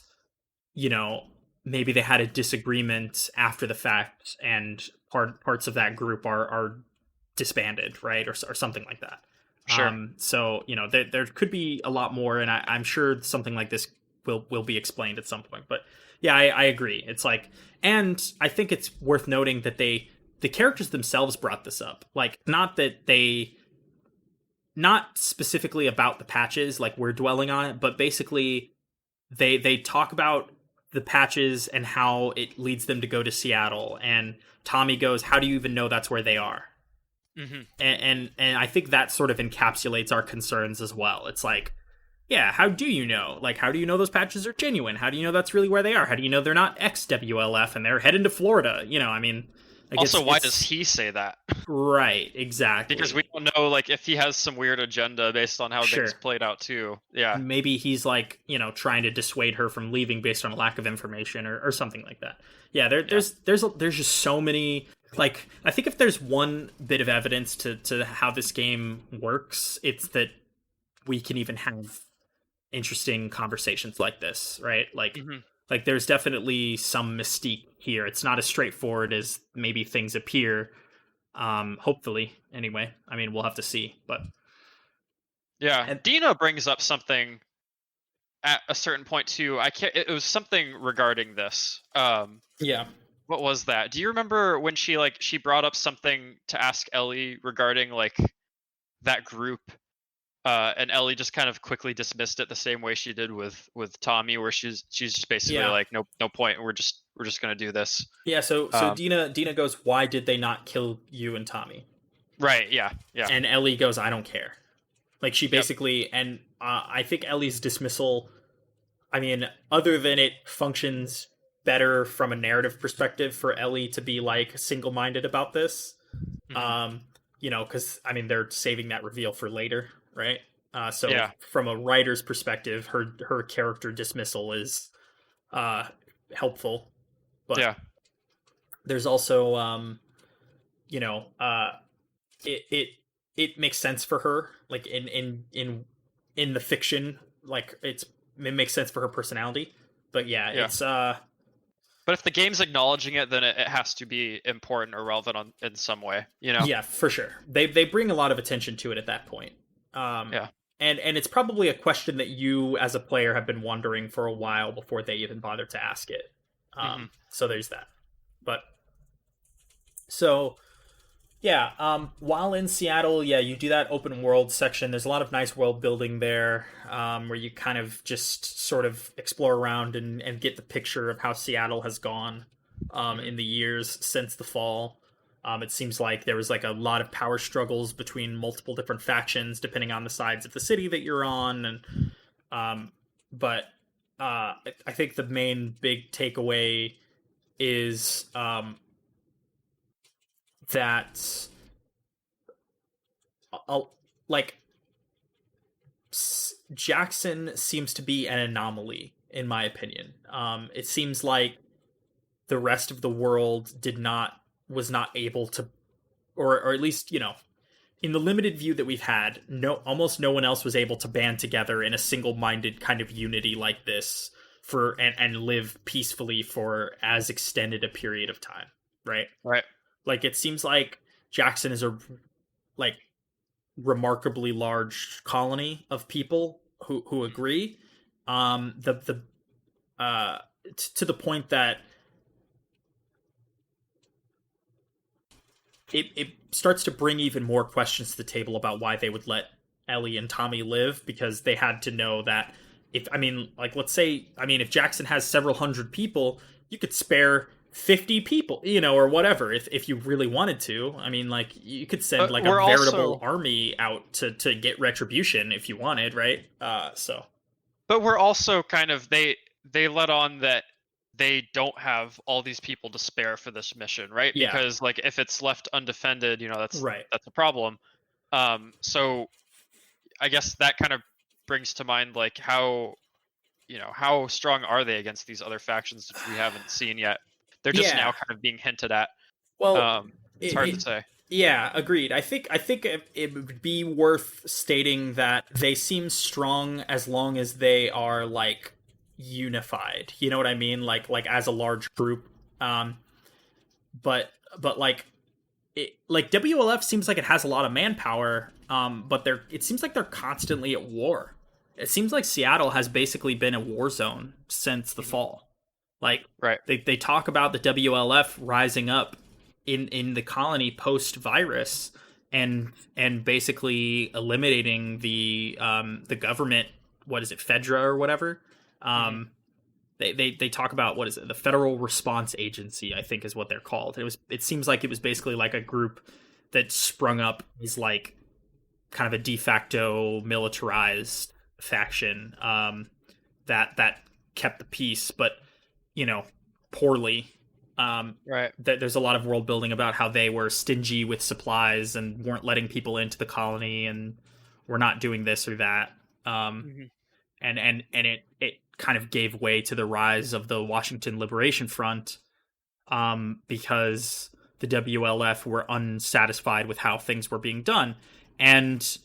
you know, maybe they had a disagreement after the fact, and parts of that group are disbanded, right, or something like that. Sure. So, you know, there could be a lot more, and I'm sure something like this will be explained at some point. But yeah, I agree. It's like, and I think it's worth noting that the characters themselves brought this up. Like, not specifically about the patches, like we're dwelling on it, but basically they talk about the patches and how it leads them to go to Seattle. And Tommy goes, "How do you even know that's where they are?" And I think that sort of encapsulates our concerns as well. It's like, yeah, how do you know? Like, how do you know those patches are genuine? How do you know that's really where they are? How do you know they're not ex-WLF and they're heading to Florida? You know, I mean... Like also, why does he say that? Right, exactly. Because we don't know, like, if he has some weird agenda based on how things played out too. Yeah. Maybe he's like, you know, trying to dissuade her from leaving based on a lack of information or something like that. Yeah, there's just so many. Like, I think if there's one bit of evidence to how this game works, it's that we can even have interesting conversations like this, right? Like, like there's definitely some mystique here. It's not as straightforward as maybe things appear. Hopefully, anyway. I mean, we'll have to see, but yeah. And Dina brings up something at a certain point too. It was something regarding this. Yeah. What was that? Do you remember when she brought up something to ask Ellie regarding like that group? And Ellie just kind of quickly dismissed it the same way she did with Tommy, where she's just basically like, no point. We're just gonna do this. Yeah. So Dina goes, "Why did they not kill you and Tommy?" Right. Yeah. Yeah. And Ellie goes, "I don't care." Like, she basically, and I think Ellie's dismissal, I mean, other than it functions better from a narrative perspective for Ellie to be like single-minded about this, you know, because I mean they're saving that reveal for later. Right. So from a writer's perspective, her character dismissal is helpful. But there's also you know, it makes sense for her, like in the fiction, like it makes sense for her personality. But it's but if the game's acknowledging it, then it has to be important or relevant in some way, you know? Yeah, for sure. They bring a lot of attention to it at that point. And it's probably a question that you as a player have been wondering for a while before they even bother to ask it. So there's that. But so while in Seattle, you do that open world section. There's a lot of nice world building there, where you kind of just sort of explore around and get the picture of how Seattle has gone in the years since the fall. It seems like there was like a lot of power struggles between multiple different factions, depending on the sides of the city that you're on. And but I think the main big takeaway is that like Jackson seems to be an anomaly, in my opinion. It seems like the rest of the world was not able to, or at least, you know, in the limited view that we've had, almost no one else was able to band together in a single-minded kind of unity like this for and live peacefully for as extended a period of time, right? Right. Like it seems like Jackson is a like remarkably large colony of people who agree. The to the point that it starts to bring even more questions to the table about why they would let Ellie and Tommy live, because they had to know that if let's say if Jackson has several hundred people, you could spare 50 people, or whatever, if you really wanted to. You could send But like a we're veritable also army out to get retribution if you wanted, right? But we're also kind of they let on that they don't have all these people to spare for this mission, right? Yeah. Because like if it's left undefended, that's Right. that's a problem. So I guess that kind of brings to mind like how strong are they against these other factions which we haven't seen yet? They're just now kind of being hinted at. Well, it's hard to say. Yeah, agreed. I think it would be worth stating that they seem strong as long as they are like unified. You know what I mean? Like as a large group. But WLF seems like it has a lot of manpower. But it seems like they're constantly at war. It seems like Seattle has basically been a war zone since the fall. Like, right. They talk about the WLF rising up in the colony post virus and basically eliminating the government. What is it, Fedra or whatever? They talk about, what is it, the Federal Response Agency, I think is what they're called. It seems like it was basically like a group that sprung up as like kind of a de facto militarized faction that kept the peace, but poorly. Right. There's a lot of world building about how they were stingy with supplies and weren't letting people into the colony and were not doing this or that. And it kind of gave way to the rise of the Washington Liberation Front, because the WLF were unsatisfied with how things were being done. And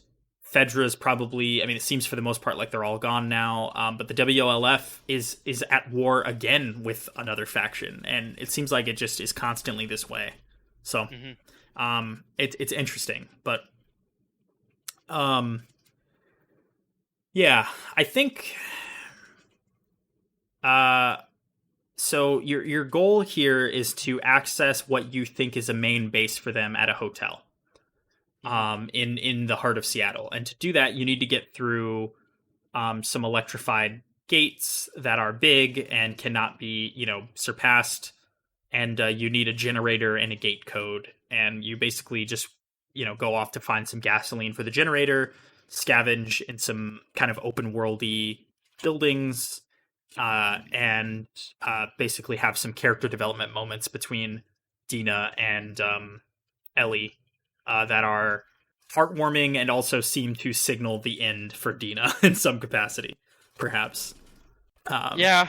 Fedra's probably, it seems for the most part like they're all gone now, but the WLF is at war again with another faction, and it seems like it just is constantly this way. So it's interesting, but yeah, I think so your goal here is to access what you think is a main base for them at a hotel in the heart of Seattle. And to do that, you need to get through some electrified gates that are big and cannot be, surpassed. And you need a generator and a gate code. And you basically just, go off to find some gasoline for the generator, scavenge in some kind of open worldy buildings, and basically have some character development moments between Dina and Ellie that are heartwarming and also seem to signal the end for Dina in some capacity, perhaps. Yeah,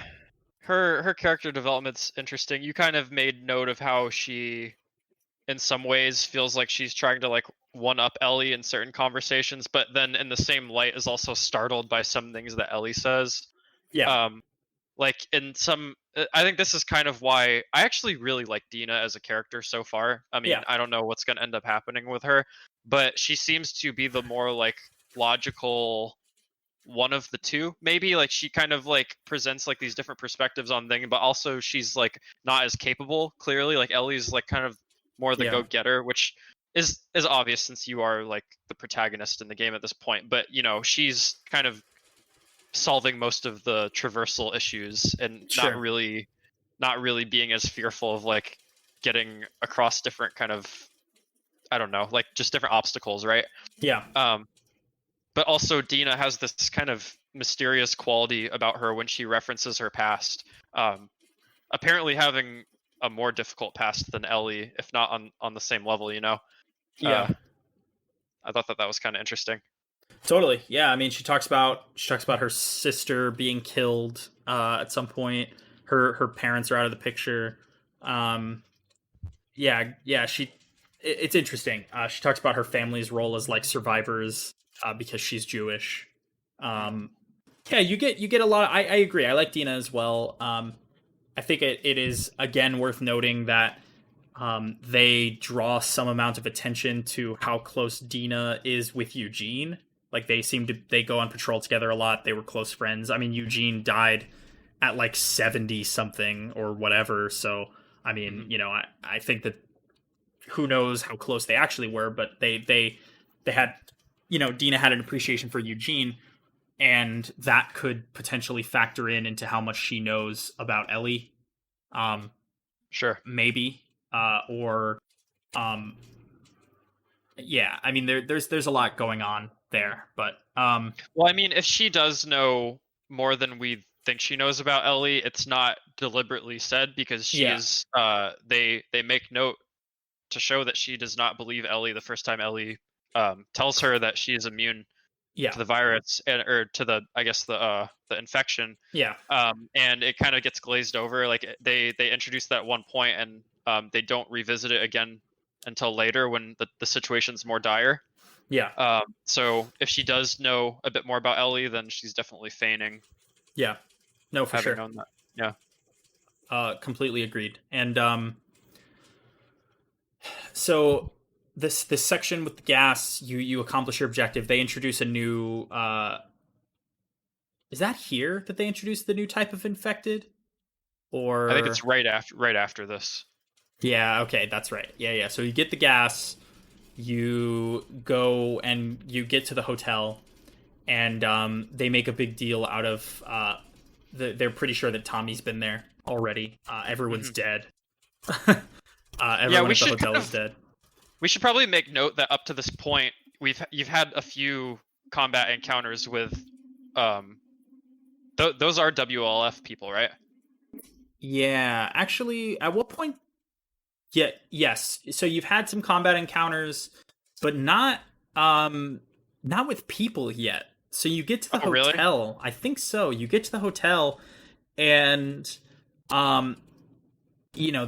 her character development's interesting. You kind of made note of how she, in some ways, feels like she's trying to like one up Ellie in certain conversations, but then in the same light is also startled by some things that Ellie says. Yeah. Like in some, I think this is kind of why I actually really like Dina as a character so far. I don't know what's going to end up happening with her, but she seems to be the more like logical one of the two, maybe. Like she kind of like presents like these different perspectives on things, but also she's like not as capable, clearly. Like Ellie's like kind of more the go-getter, which is obvious since you are like the protagonist in the game at this point. But she's kind of solving most of the traversal issues and not really being as fearful of like getting across different kind of, I don't know, like just different obstacles, right? Yeah. But also Dina has this kind of mysterious quality about her when she references her past, apparently having a more difficult past than Ellie, if not on the same level, Yeah. I thought that was kind of interesting. Totally. Yeah. She talks about her sister being killed at some point. Her parents are out of the picture. Yeah. She it's interesting. She talks about her family's role as like survivors because she's Jewish. Um, yeah, you get a lot. I agree. I like Dina as well. I think it is again worth noting that they draw some amount of attention to how close Dina is with Eugene. Like they go on patrol together a lot. They were close friends. I mean, Eugene died at like 70 something or whatever. So I mean, Hmm. I think that who knows how close they actually were, but they had, Dina had an appreciation for Eugene, and that could potentially factor into how much she knows about Ellie. Um, Sure. Maybe, or um, yeah. I mean, there's a lot going on there, but Well, I mean, if she does know more than we think she knows about Ellie, it's not deliberately said because she yeah, is. They make note to show that she does not believe Ellie the first time Ellie tells her that she is immune yeah, to the virus and or to the I guess the infection. yeah, And it kind of gets glazed over. Like they introduce that one point and they don't revisit it again until later when the situation's more dire. yeah. So if she does know a bit more about Ellie, then she's definitely feigning Yeah. No, for having sure. known that. Yeah. Completely agreed. And so this section with the gas, you accomplish your objective. They introduce a new. Is that here that they introduce the new type of infected? I think Or it's right after this. yeah, okay, that's right. Yeah, yeah. So you get the gas, you go and you get to the hotel, and they make a big deal out of. They're pretty sure that Tommy's been there already. Everyone's Hmm. dead. Yeah, Everyone we at the should hotel kind is of dead. we should probably make note that up to this point you've had a few combat encounters with um those are WLF people, right? Yeah, actually, at what point? Yeah, yes. So you've had some combat encounters, but not with people yet. So you get to the Oh, really? hotel. I think so. You get to the hotel, and um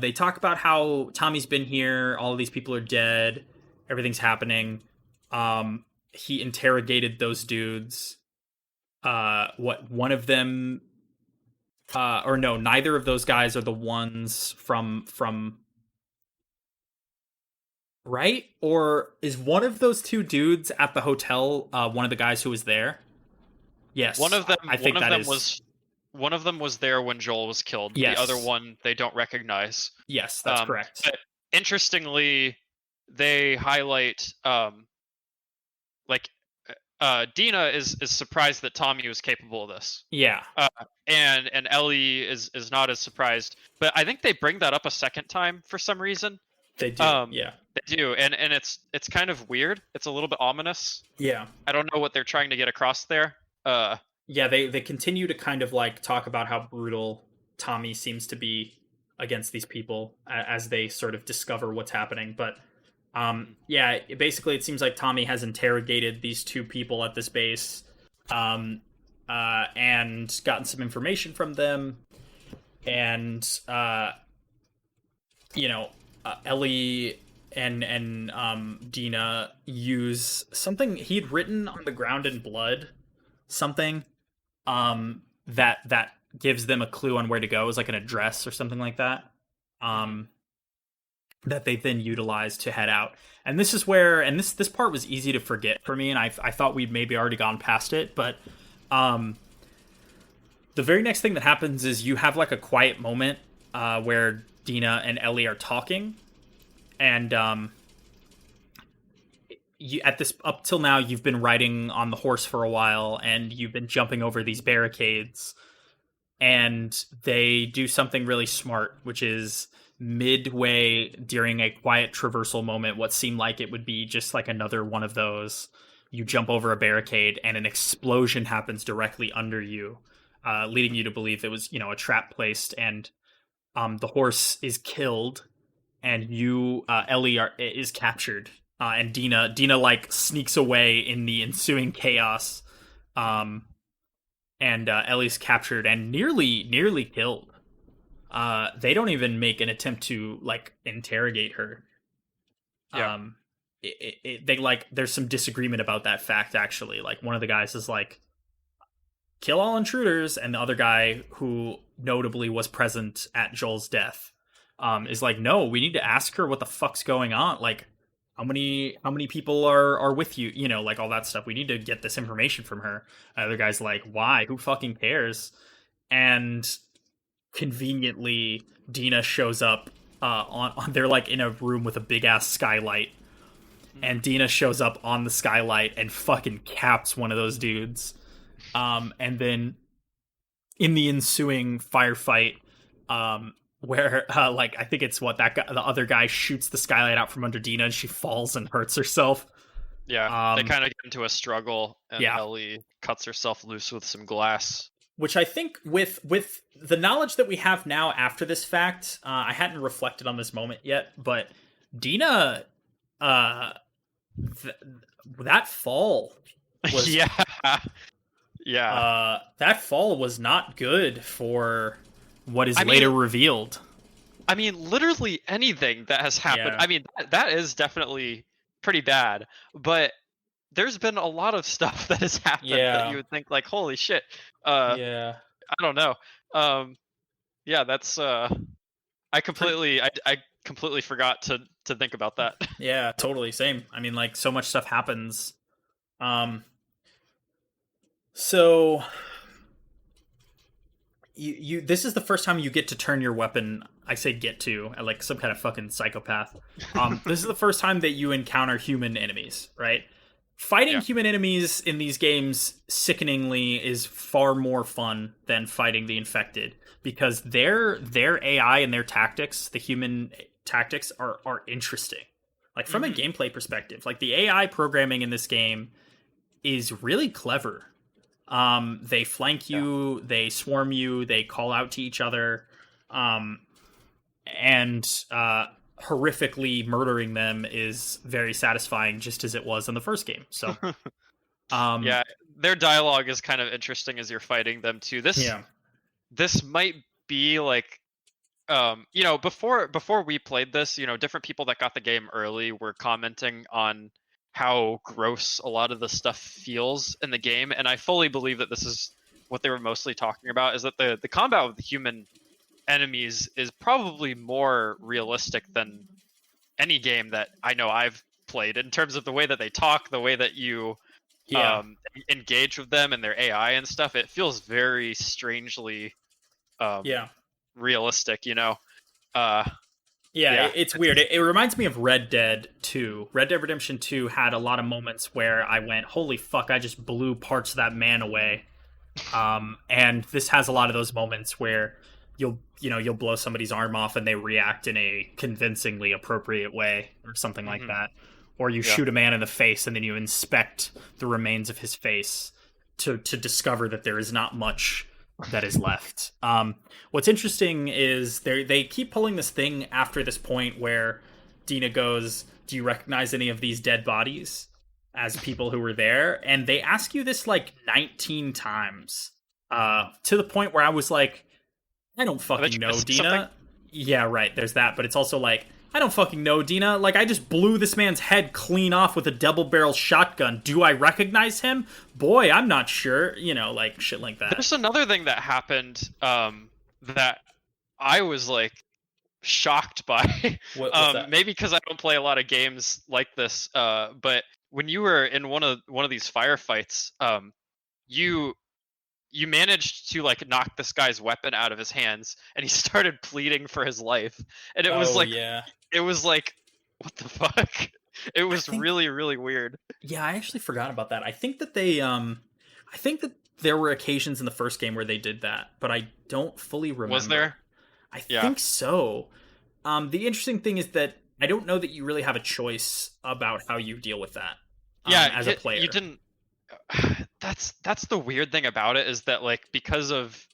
they talk about how Tommy's been here, all of these people are dead, everything's happening. He interrogated those dudes. What one of them or no, neither of those guys are the ones from right? Or is one of those two dudes at the hotel one of the guys who was there? One Yes, of them I one think of that them is. was one of them was there when Joel was killed. The other Yes. one they don't recognize. Yes, that's correct. But interestingly, they highlight like Dina is surprised that Tommy was capable of this. Yeah, Uh, and Ellie is not as surprised. But I think they bring that up a second time for some reason. they do. Um, Yeah. they do, and it's kind of weird. It's a little bit ominous. Yeah. I don't know what they're trying to get across there. Yeah, they continue to kind of like talk about how brutal Tommy seems to be against these people as they sort of discover what's happening. But yeah, basically it seems like Tommy has interrogated these two people at this base, um, and gotten some information from them, and Ellie and Dina use something he'd written on the ground in blood, something that gives them a clue on where to go, is like an address or something like that. Mhm. Um, that they then utilize to head out. And this is where, and this part was easy to forget for me, and I thought we'd maybe already gone past it, but um, the very next thing that happens is you have like a quiet moment where Dina and Ellie are talking, and you, at this up till now, you've been riding on the horse for a while, and you've been jumping over these barricades, and they do something really smart, which is midway during a quiet traversal moment, what seemed like it would be just like another one of those. You jump over a barricade, and an explosion happens directly under you, leading you to believe it was, a trap placed, and the horse is killed, and Ellie is captured, and Dina like sneaks away in the ensuing chaos. Um, and Ellie's captured and nearly killed. They don't even make an attempt to like interrogate her. Yeah. They like there's some disagreement about that fact actually. Like one of the guys is like kill all intruders, and the other guy who notably was present at Joel's death is like no, we need to ask her what the fuck's going on. Like how many people are with you, you know, like all that stuff. We need to get this information from her. The other guy's like why, who fucking cares? And conveniently Dina shows up on they're like in a room with a big ass skylight, and Dina shows up on the skylight and fucking caps one of those dudes. And then in the ensuing firefight, where like I think it's what that guy, the other guy shoots the skylight out from under Dina and she falls and hurts herself. Yeah, they kind of get into a struggle, and yeah. Ellie cuts herself loose with some glass. Which I think, with the knowledge that we have now after this fact, I hadn't reflected on this moment yet, but Dina, that fall was yeah, yeah. That fall was not good for what is later revealed. I mean, literally anything that has happened. Yeah. I mean, that is definitely pretty bad, but there's been a lot of stuff that has happened that you would think like, holy shit. I don't know. Yeah, that's I completely forgot to think about that. Yeah, totally. Same. I mean, like so much stuff happens. So you this is the first time you get to turn your weapon. I say get to, like some kind of fucking psychopath. This is the first time that you encounter human enemies, right? Fighting human enemies in these games, sickeningly, is far more fun than fighting the infected, because their AI and their tactics, the human tactics, are interesting. Like from a gameplay perspective, like the AI programming in this game is really clever. They flank you, they swarm you, they call out to each other, and horrifically murdering them is very satisfying, just as it was in the first game. So yeah, their dialogue is kind of interesting as you're fighting them too. This might be like you know, before we played this, you know, different people that got the game early were commenting on how gross a lot of the stuff feels in the game, and I fully believe that this is what they were mostly talking about, is that the combat with the human enemies is probably more realistic than any game that I know I've played, in terms of the way that they talk, the way that you engage with them and their AI and stuff. It feels very strangely realistic, you know. It's weird. It reminds me of Red Dead 2. Red Dead Redemption 2 had a lot of moments where I went, holy fuck, I just blew parts of that man away. And this has a lot of those moments where you'll blow somebody's arm off and they react in a convincingly appropriate way, or something like that. Or you shoot a man in the face and then you inspect the remains of his face to discover that there is not much that is left. What's interesting is they keep pulling this thing after this point where Dina goes, do you recognize any of these dead bodies as people who were there? And they ask you this like 19 times, to the point where I was like, I don't fucking know, Dina. Something? Yeah, right, there's that, but it's also like, I don't fucking know, Dina. Like, I just blew this man's head clean off with a double-barrel shotgun. Do I recognize him? Boy, I'm not sure. You know, like, shit like that. There's another thing that happened that I was, like, shocked by. What's that? Maybe because I don't play a lot of games like this, but when you were in one of these firefights, you managed to like knock this guy's weapon out of his hands, and he started pleading for his life, and it was it was like, what the fuck? It was really, really weird. Yeah, I actually forgot about that. I think that I think that there were occasions in the first game where they did that, but I don't fully remember. Was there? I think so. The interesting thing is that I don't know that you really have a choice about how you deal with that. As a player, you didn't. That's the weird thing about it, is that like, because of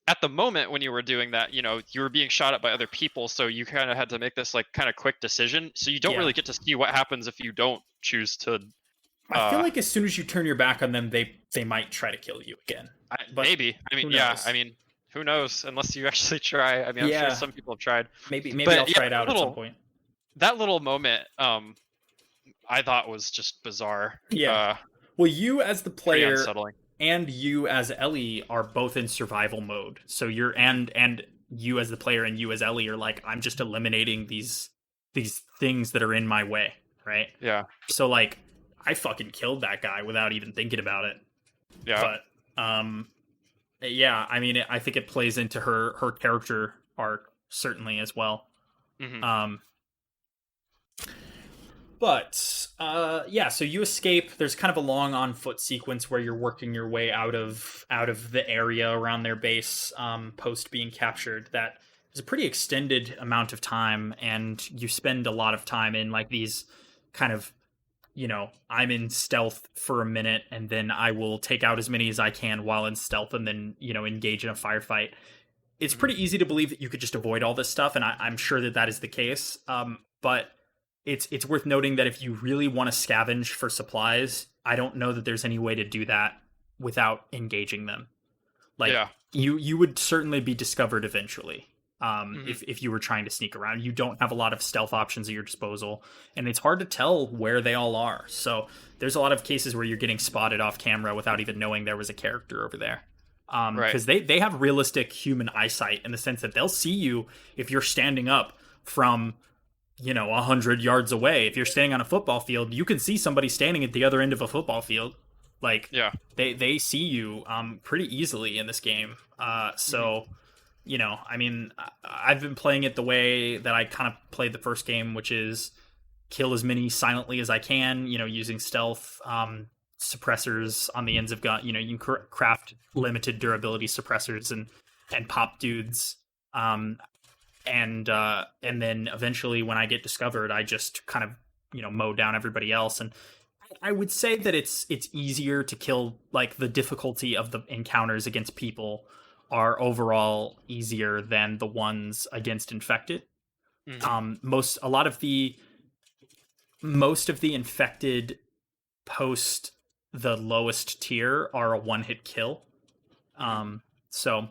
at the moment when you were doing that, you know, you were being shot at by other people, so you kind of had to make this like kind of quick decision, so you don't really get to see what happens if you don't choose to. I feel like as soon as you turn your back on them, they might try to kill you again. Maybe. I mean, I mean, who knows? Unless you actually try. I mean, I'm sure some people have tried. Maybe I'll try it out at some point. that little moment, I thought was just bizarre. Yeah. Well, you as the Pretty player unsettling. and you as Ellie are both in survival mode. So you're and you as the player and you as Ellie are like, I'm just eliminating these things that are in my way, right? Yeah. So like I fucking killed that guy without even thinking about it. Yeah. But yeah, I mean I think it plays into her character arc certainly as well. Hmm. But yeah, so you escape. There's kind of a long on foot sequence where you're working your way out of the area around their base post being captured. That is a pretty extended amount of time, and you spend a lot of time in like these kind of, I'm in stealth for a minute, and then I will take out as many as I can while in stealth, and then engage in a firefight. It's Hmm. pretty easy to believe that you could just avoid all this stuff, and I'm sure that that is the case. But it's worth noting that if you really want to scavenge for supplies, I don't know that there's any way to do that without engaging them. Like Yeah. you would certainly be discovered eventually. Hmm. If you were trying to sneak around, you don't have a lot of stealth options at your disposal, and it's hard to tell where they all are. So there's a lot of cases where you're getting spotted off camera without even knowing there was a character over there. Right. Because they have realistic human eyesight in the sense that they'll see you if you're standing up from 100 yards away. If you're standing on a football field, you can see somebody standing at the other end of a football field. Like Yeah. they see you pretty easily in this game. Hmm. So I mean, I've been playing it the way that I kind of played the first game, which is kill as many silently as I can, using stealth, suppressors on the ends of gun. You can craft limited durability suppressors and pop dudes. And then eventually when I get discovered, I just kind of mow down everybody else. And I would say that it's easier to kill. Like the difficulty of the encounters against people are overall easier than the ones against infected. Hmm. Most of the infected post the lowest tier are a one hit kill. Hmm. So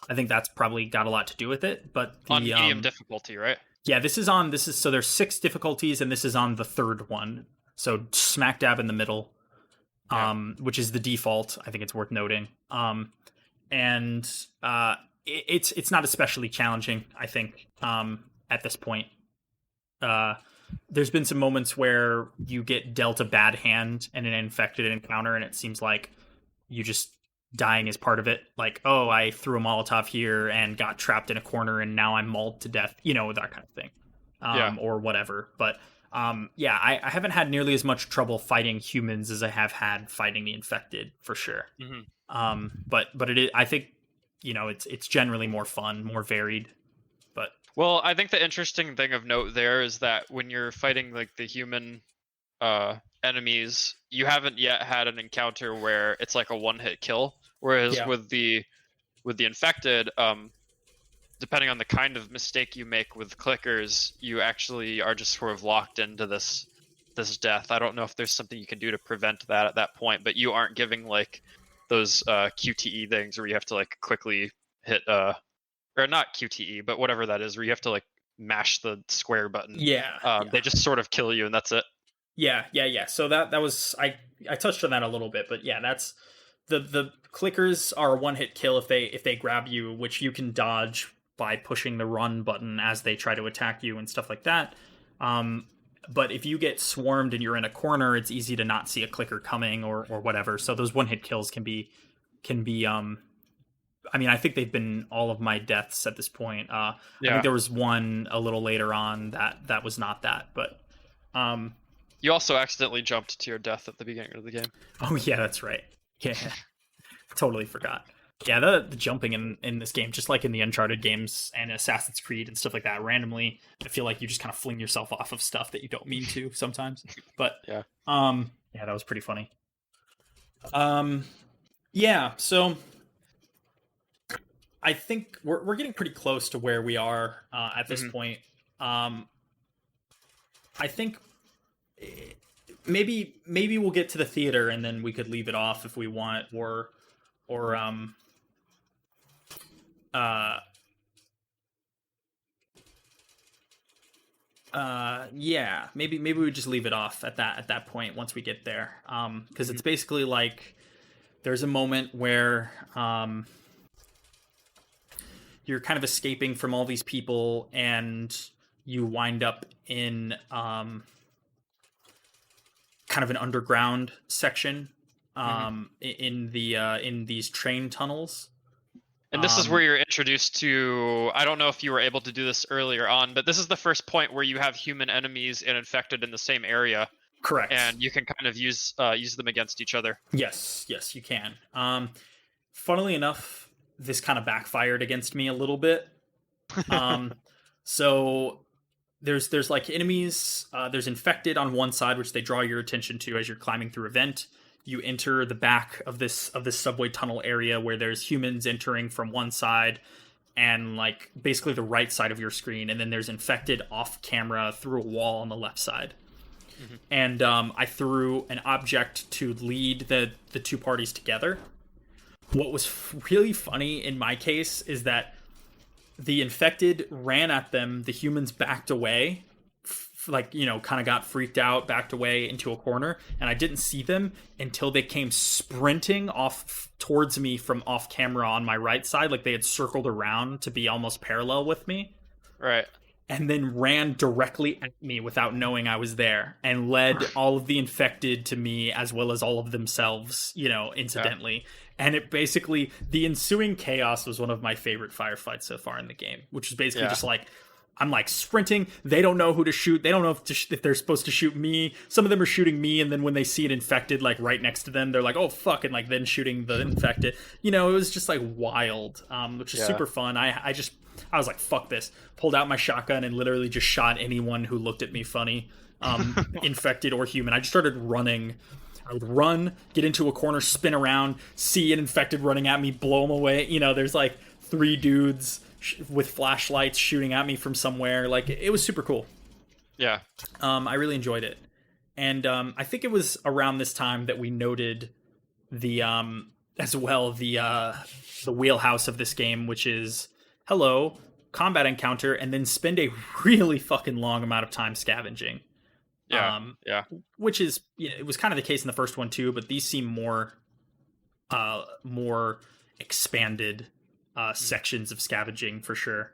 I think that's probably got a lot to do with it. But On the medium difficulty, right? yeah, this is so there's 6 difficulties, and this is on the third one. So smack dab in the middle, Yeah. which is the default. I think it's worth noting. And it's not especially challenging, I think, at this point. Uh, there's been some moments where you get dealt a bad hand in an infected encounter, and it seems like you just dying is part of it. Like, oh, I threw a Molotov here and got trapped in a corner, and now I'm mauled to death. That kind of thing, Yeah. or whatever. But yeah, I haven't had nearly as much trouble fighting humans as I have had fighting the infected, for sure. Hmm. But it is, I think, it's generally more fun, more varied. But Well, I think the interesting thing of note there is that when you're fighting like the human enemies, you haven't yet had an encounter where it's like a one-hit kill. Whereas yeah, with the infected, depending on the kind of mistake you make with clickers, you actually are just sort of locked into this death. I don't know if there's something you can do to prevent that at that point, but you aren't giving like those QTE things where you have to like quickly hit or not QTE, but whatever that is, where you have to like mash the square button. yeah. They just sort of kill you, and that's it. Yeah. So that was I touched on that a little bit, but yeah, that's the clickers are a one hit kill if they grab you, which you can dodge by pushing the run button as they try to attack you and stuff like that. Um, but if you get swarmed and you're in a corner, it's easy to not see a clicker coming or whatever. So those one hit kills can be I mean, I think they've been all of my deaths at this point. I think Yeah. there was one a little later on that was not that, but um, You also accidentally jumped to your death at the beginning of the game. oh yeah, that's right. Yeah, totally forgot. Yeah, the jumping in this game, just like in the Uncharted games and Assassin's Creed and stuff like that, randomly, I feel like you just kind of fling yourself off of stuff that you don't mean to sometimes. But Yeah. yeah, that was pretty funny. Um, yeah, so I think we're getting pretty close to where we are at this Hmm. point. I think maybe we'll get to the theater and then we could leave it off if we want, or uh Yeah, maybe we just leave it off at that point once we get there. Because it's basically like there's a moment where you're kind of escaping from all these people, and you wind up in kind of an underground section Hmm. in these train tunnels. And this is where you're introduced to. I don't know if you were able to do this earlier on, but this is the first point where you have human enemies and infected in the same area, Correct. and you can kind of use them against each other. Yes, you can. Funnily enough, this kind of backfired against me a little bit. Um, so there's like enemies. There's infected on one side, which they draw your attention to as you're climbing through a vent. You enter the back of this subway tunnel area where there's humans entering from one side and like basically the right side of your screen, and then there's infected off camera through a wall on the left side. Hmm. And I threw an object to lead the two parties together. What was really funny in my case is that the infected ran at them, the humans backed away, like, you know, kind of got freaked out, backed away into a corner, and I didn't see them until they came sprinting off towards me from off camera on my right side, like they had circled around to be almost parallel with me, Right. and then ran directly at me without knowing I was there, and led all of the infected to me as well as all of themselves, you know, incidentally. Yeah. And it basically, the ensuing chaos was one of my favorite firefights so far in the game, which is basically just like, I'm like sprinting. They don't know who to shoot. They don't know if they're supposed to shoot me. Some of them are shooting me, and then when they see it infected, like right next to them, they're like, "Oh fuck!" and like then shooting the infected. You know, it was just like wild, which is super fun. I was like, "Fuck this!" Pulled out my shotgun and literally just shot anyone who looked at me funny, infected or human. I just started running. I would run, get into a corner, spin around, see an infected running at me, blow them away. You know, there's like 3 dudes with flashlights shooting at me from somewhere. Like, it was super cool. Yeah. I really enjoyed it. And I think it was around this time that we noted the as well the wheelhouse of this game, which is hello, combat encounter, and then spend a really fucking long amount of time scavenging. Yeah. Which is, you know, it was kind of the case in the first one too, but these seem more expanded sections of scavenging for sure,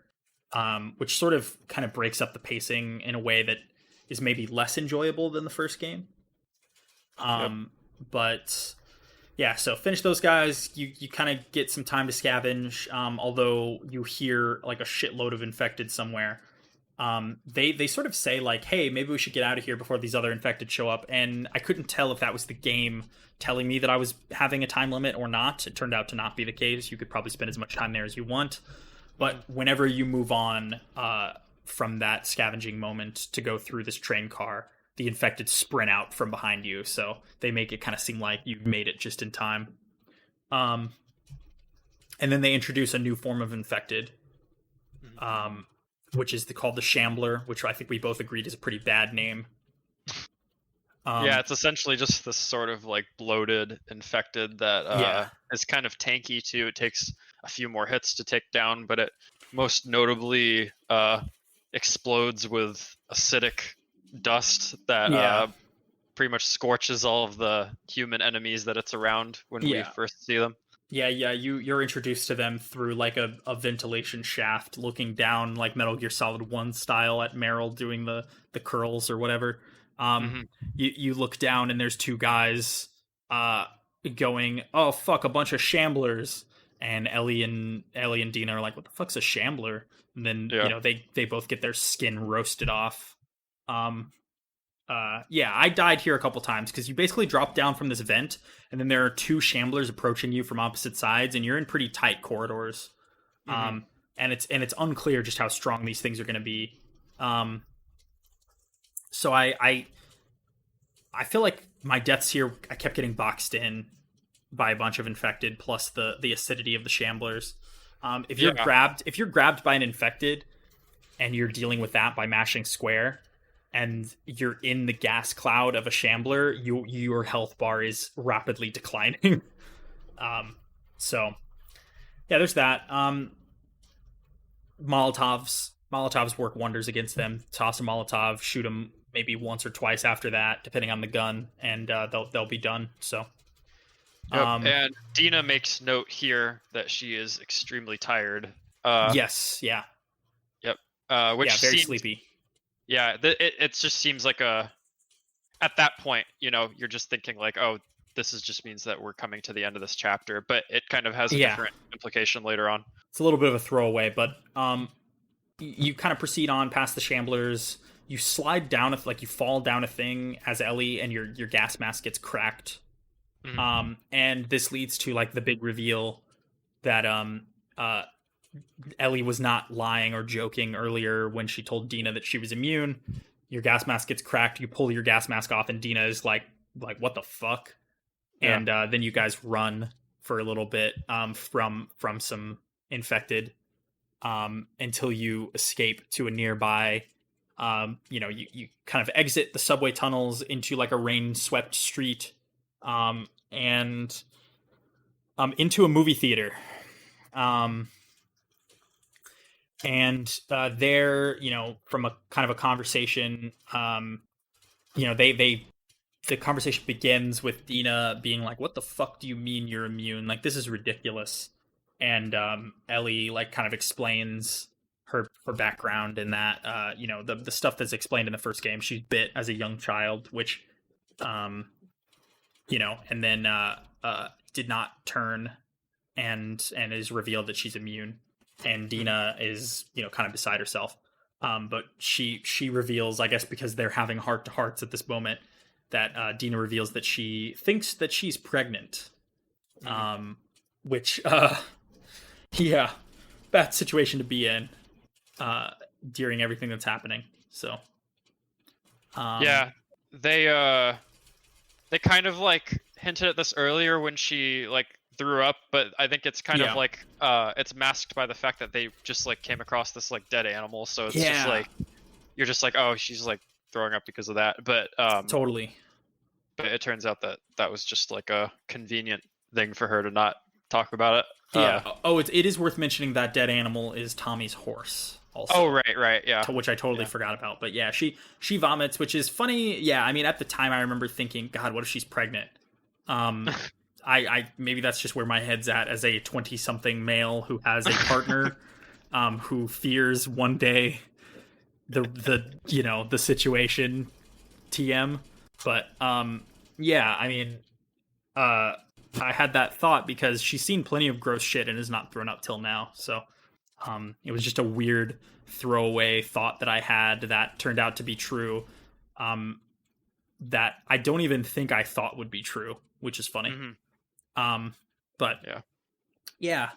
which sort of kind of breaks up the pacing in a way that is maybe less enjoyable than the first game. But yeah, so finish those guys. You kind of get some time to scavenge, although you hear like a shitload of infected somewhere. They sort of say like, hey, maybe we should get out of here before these other infected show up, and I couldn't tell if that was the game telling me that I was having a time limit or not. It turned out to not be the case. You could probably spend as much time there as you want, but whenever you move on from that scavenging moment to go through this train car, the infected sprint out from behind you, so they make it kind of seem like you made it just in time. And then they introduce a new form of infected, which is called the Shambler, which I think we both agreed is a pretty bad name. Yeah, it's essentially just this sort of like bloated infected that is kind of tanky too. It takes a few more hits to take down, but it most notably explodes with acidic dust that pretty much scorches all of the human enemies that it's around when we first see them. Yeah, you're introduced to them through like a ventilation shaft looking down like Metal Gear Solid 1 style at Meryl doing the curls or whatever. You look down and there's 2 guys going, "Oh fuck, a bunch of shamblers." And Ellie and Dina are like, "What the fuck's a shambler?" And then you know they both get their skin roasted off. I died here a couple times because you basically drop down from this vent, and then there are 2 shamblers approaching you from opposite sides, and you're in pretty tight corridors. And it's unclear just how strong these things are going to be. So I feel like my deaths here, I kept getting boxed in by a bunch of infected, plus the acidity of the shamblers. If you're grabbed by an infected, and you're dealing with that by mashing square, and you're in the gas cloud of a shambler, your health bar is rapidly declining. So yeah, there's that. Molotovs Molotovs work wonders against them. Toss a Molotov, shoot them maybe once or twice after that, depending on the gun, and they'll be done. So. Yep. And Dina makes note here that she is extremely tired. Yes. Yeah. Yep. Which very seems, sleepy. Yeah. It just seems like at that point, you're just thinking like, oh, this just means that we're coming to the end of this chapter, but it kind of has a different implication later on. It's a little bit of a throwaway, but you kind of proceed on past the Shamblers. You slide down, you fall down a thing as Ellie, and your gas mask gets cracked. Mm-hmm. And this leads to the big reveal that Ellie was not lying or joking earlier when she told Dina that she was immune. Your gas mask gets cracked. You pull your gas mask off, and Dina is like, what the fuck? Yeah. And then you guys run for a little bit from some infected until you escape to a nearby. You kind of exit the subway tunnels into a rain-swept street, and into a movie theater. And there, from a kind of a conversation, the conversation begins with Dina being like, "What the fuck do you mean you're immune? This is ridiculous." And Ellie kind of explains her background in that, the stuff that's explained in the first game. She's bit as a young child, which, and then did not turn, and is revealed that she's immune. And Dina is, kind of beside herself. But she reveals, I guess because they're having heart-to-hearts at this moment, that Dina reveals that she thinks that she's pregnant. Which, yeah, bad situation to be in during everything that's happening. So, yeah, they kind of hinted at this earlier when she threw up, but I think it's kind of it's masked by the fact that they just came across this dead animal, so it's just you're just oh, she's throwing up because of that. But totally. But it turns out that was just a convenient thing for her to not talk about it. It is worth mentioning that dead animal is Tommy's horse. Also. Oh, right, yeah. Which I totally forgot about. But yeah, she vomits, which is funny. Yeah, I mean, at the time I remember thinking, God, what if she's pregnant? I maybe that's just where my head's at as a 20-something male who has a partner who fears one day the situation TM. But yeah, I mean, I had that thought because she's seen plenty of gross shit and has not thrown up till now. So it was just a weird throwaway thought that I had that turned out to be true. That I don't even think I thought would be true, which is funny. Mm-hmm. But yeah.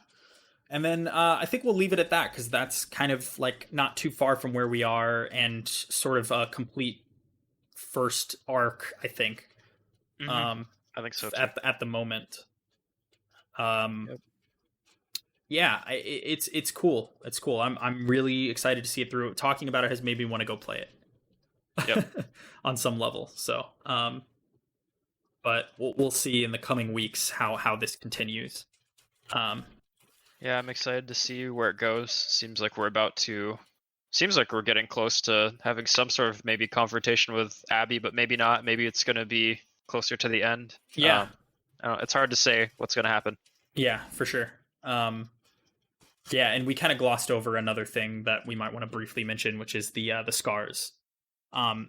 And then I think we'll leave it at that because that's kind of not too far from where we are and sort of a complete first arc, I think. Mm-hmm. I think so too. At the moment. Yeah, it's cool. It's cool. I'm really excited to see it through. Talking about it has made me want to go play it. Yep. On some level. So, but we'll see in the coming weeks how this continues. Yeah, I'm excited to see where it goes. Seems like we're getting close to having some sort of maybe confrontation with Abby, but maybe not. Maybe it's going to be closer to the end. Yeah. I don't know, it's hard to say what's going to happen. Yeah, for sure. Yeah, and we kind of glossed over another thing that we might want to briefly mention, which is the scars.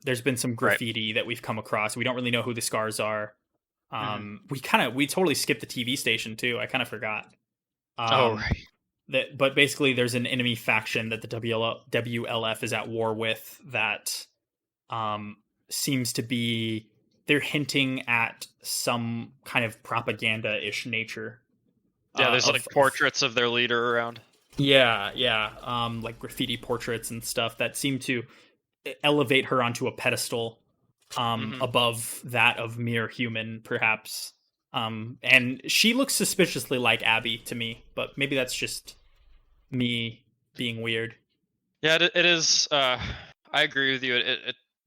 There's been some graffiti that we've come across. We don't really know who the scars are. We totally skipped the TV station too. I kind of forgot. But basically, there's an enemy faction that the WLF is at war with that seems to be. They're hinting at some kind of propaganda-ish nature. Yeah, there's portraits of their leader around. Yeah. Graffiti portraits and stuff that seem to elevate her onto a pedestal above that of mere human, perhaps. And she looks suspiciously like Abby to me, but maybe that's just me being weird. Yeah, it is. I agree with you.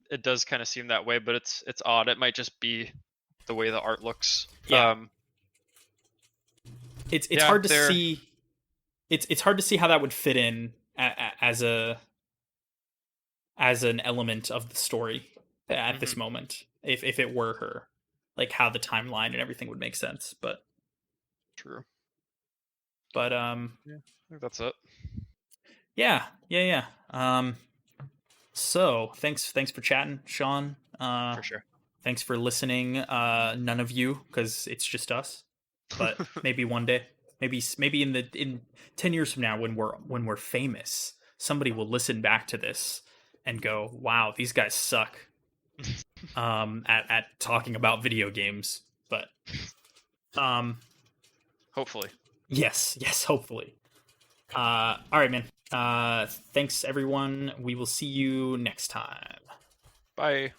It does kind of seem that way, but it's odd. It might just be the way the art looks. Yeah. It's hard to see. It's hard to see how that would fit in as a as an element of the story at this moment. If it were her, like how the timeline and everything would make sense. But True. But Yeah, I think that's it. Yeah. So thanks for chatting, Sean. For sure. Thanks for listening. None of you, because it's just us. But maybe one day, maybe in 10 years from now, when we're famous, somebody will listen back to this and go, "Wow, these guys suck." At talking about video games, but hopefully. Yes, hopefully. All right, man. Thanks everyone. We will see you next time. Bye.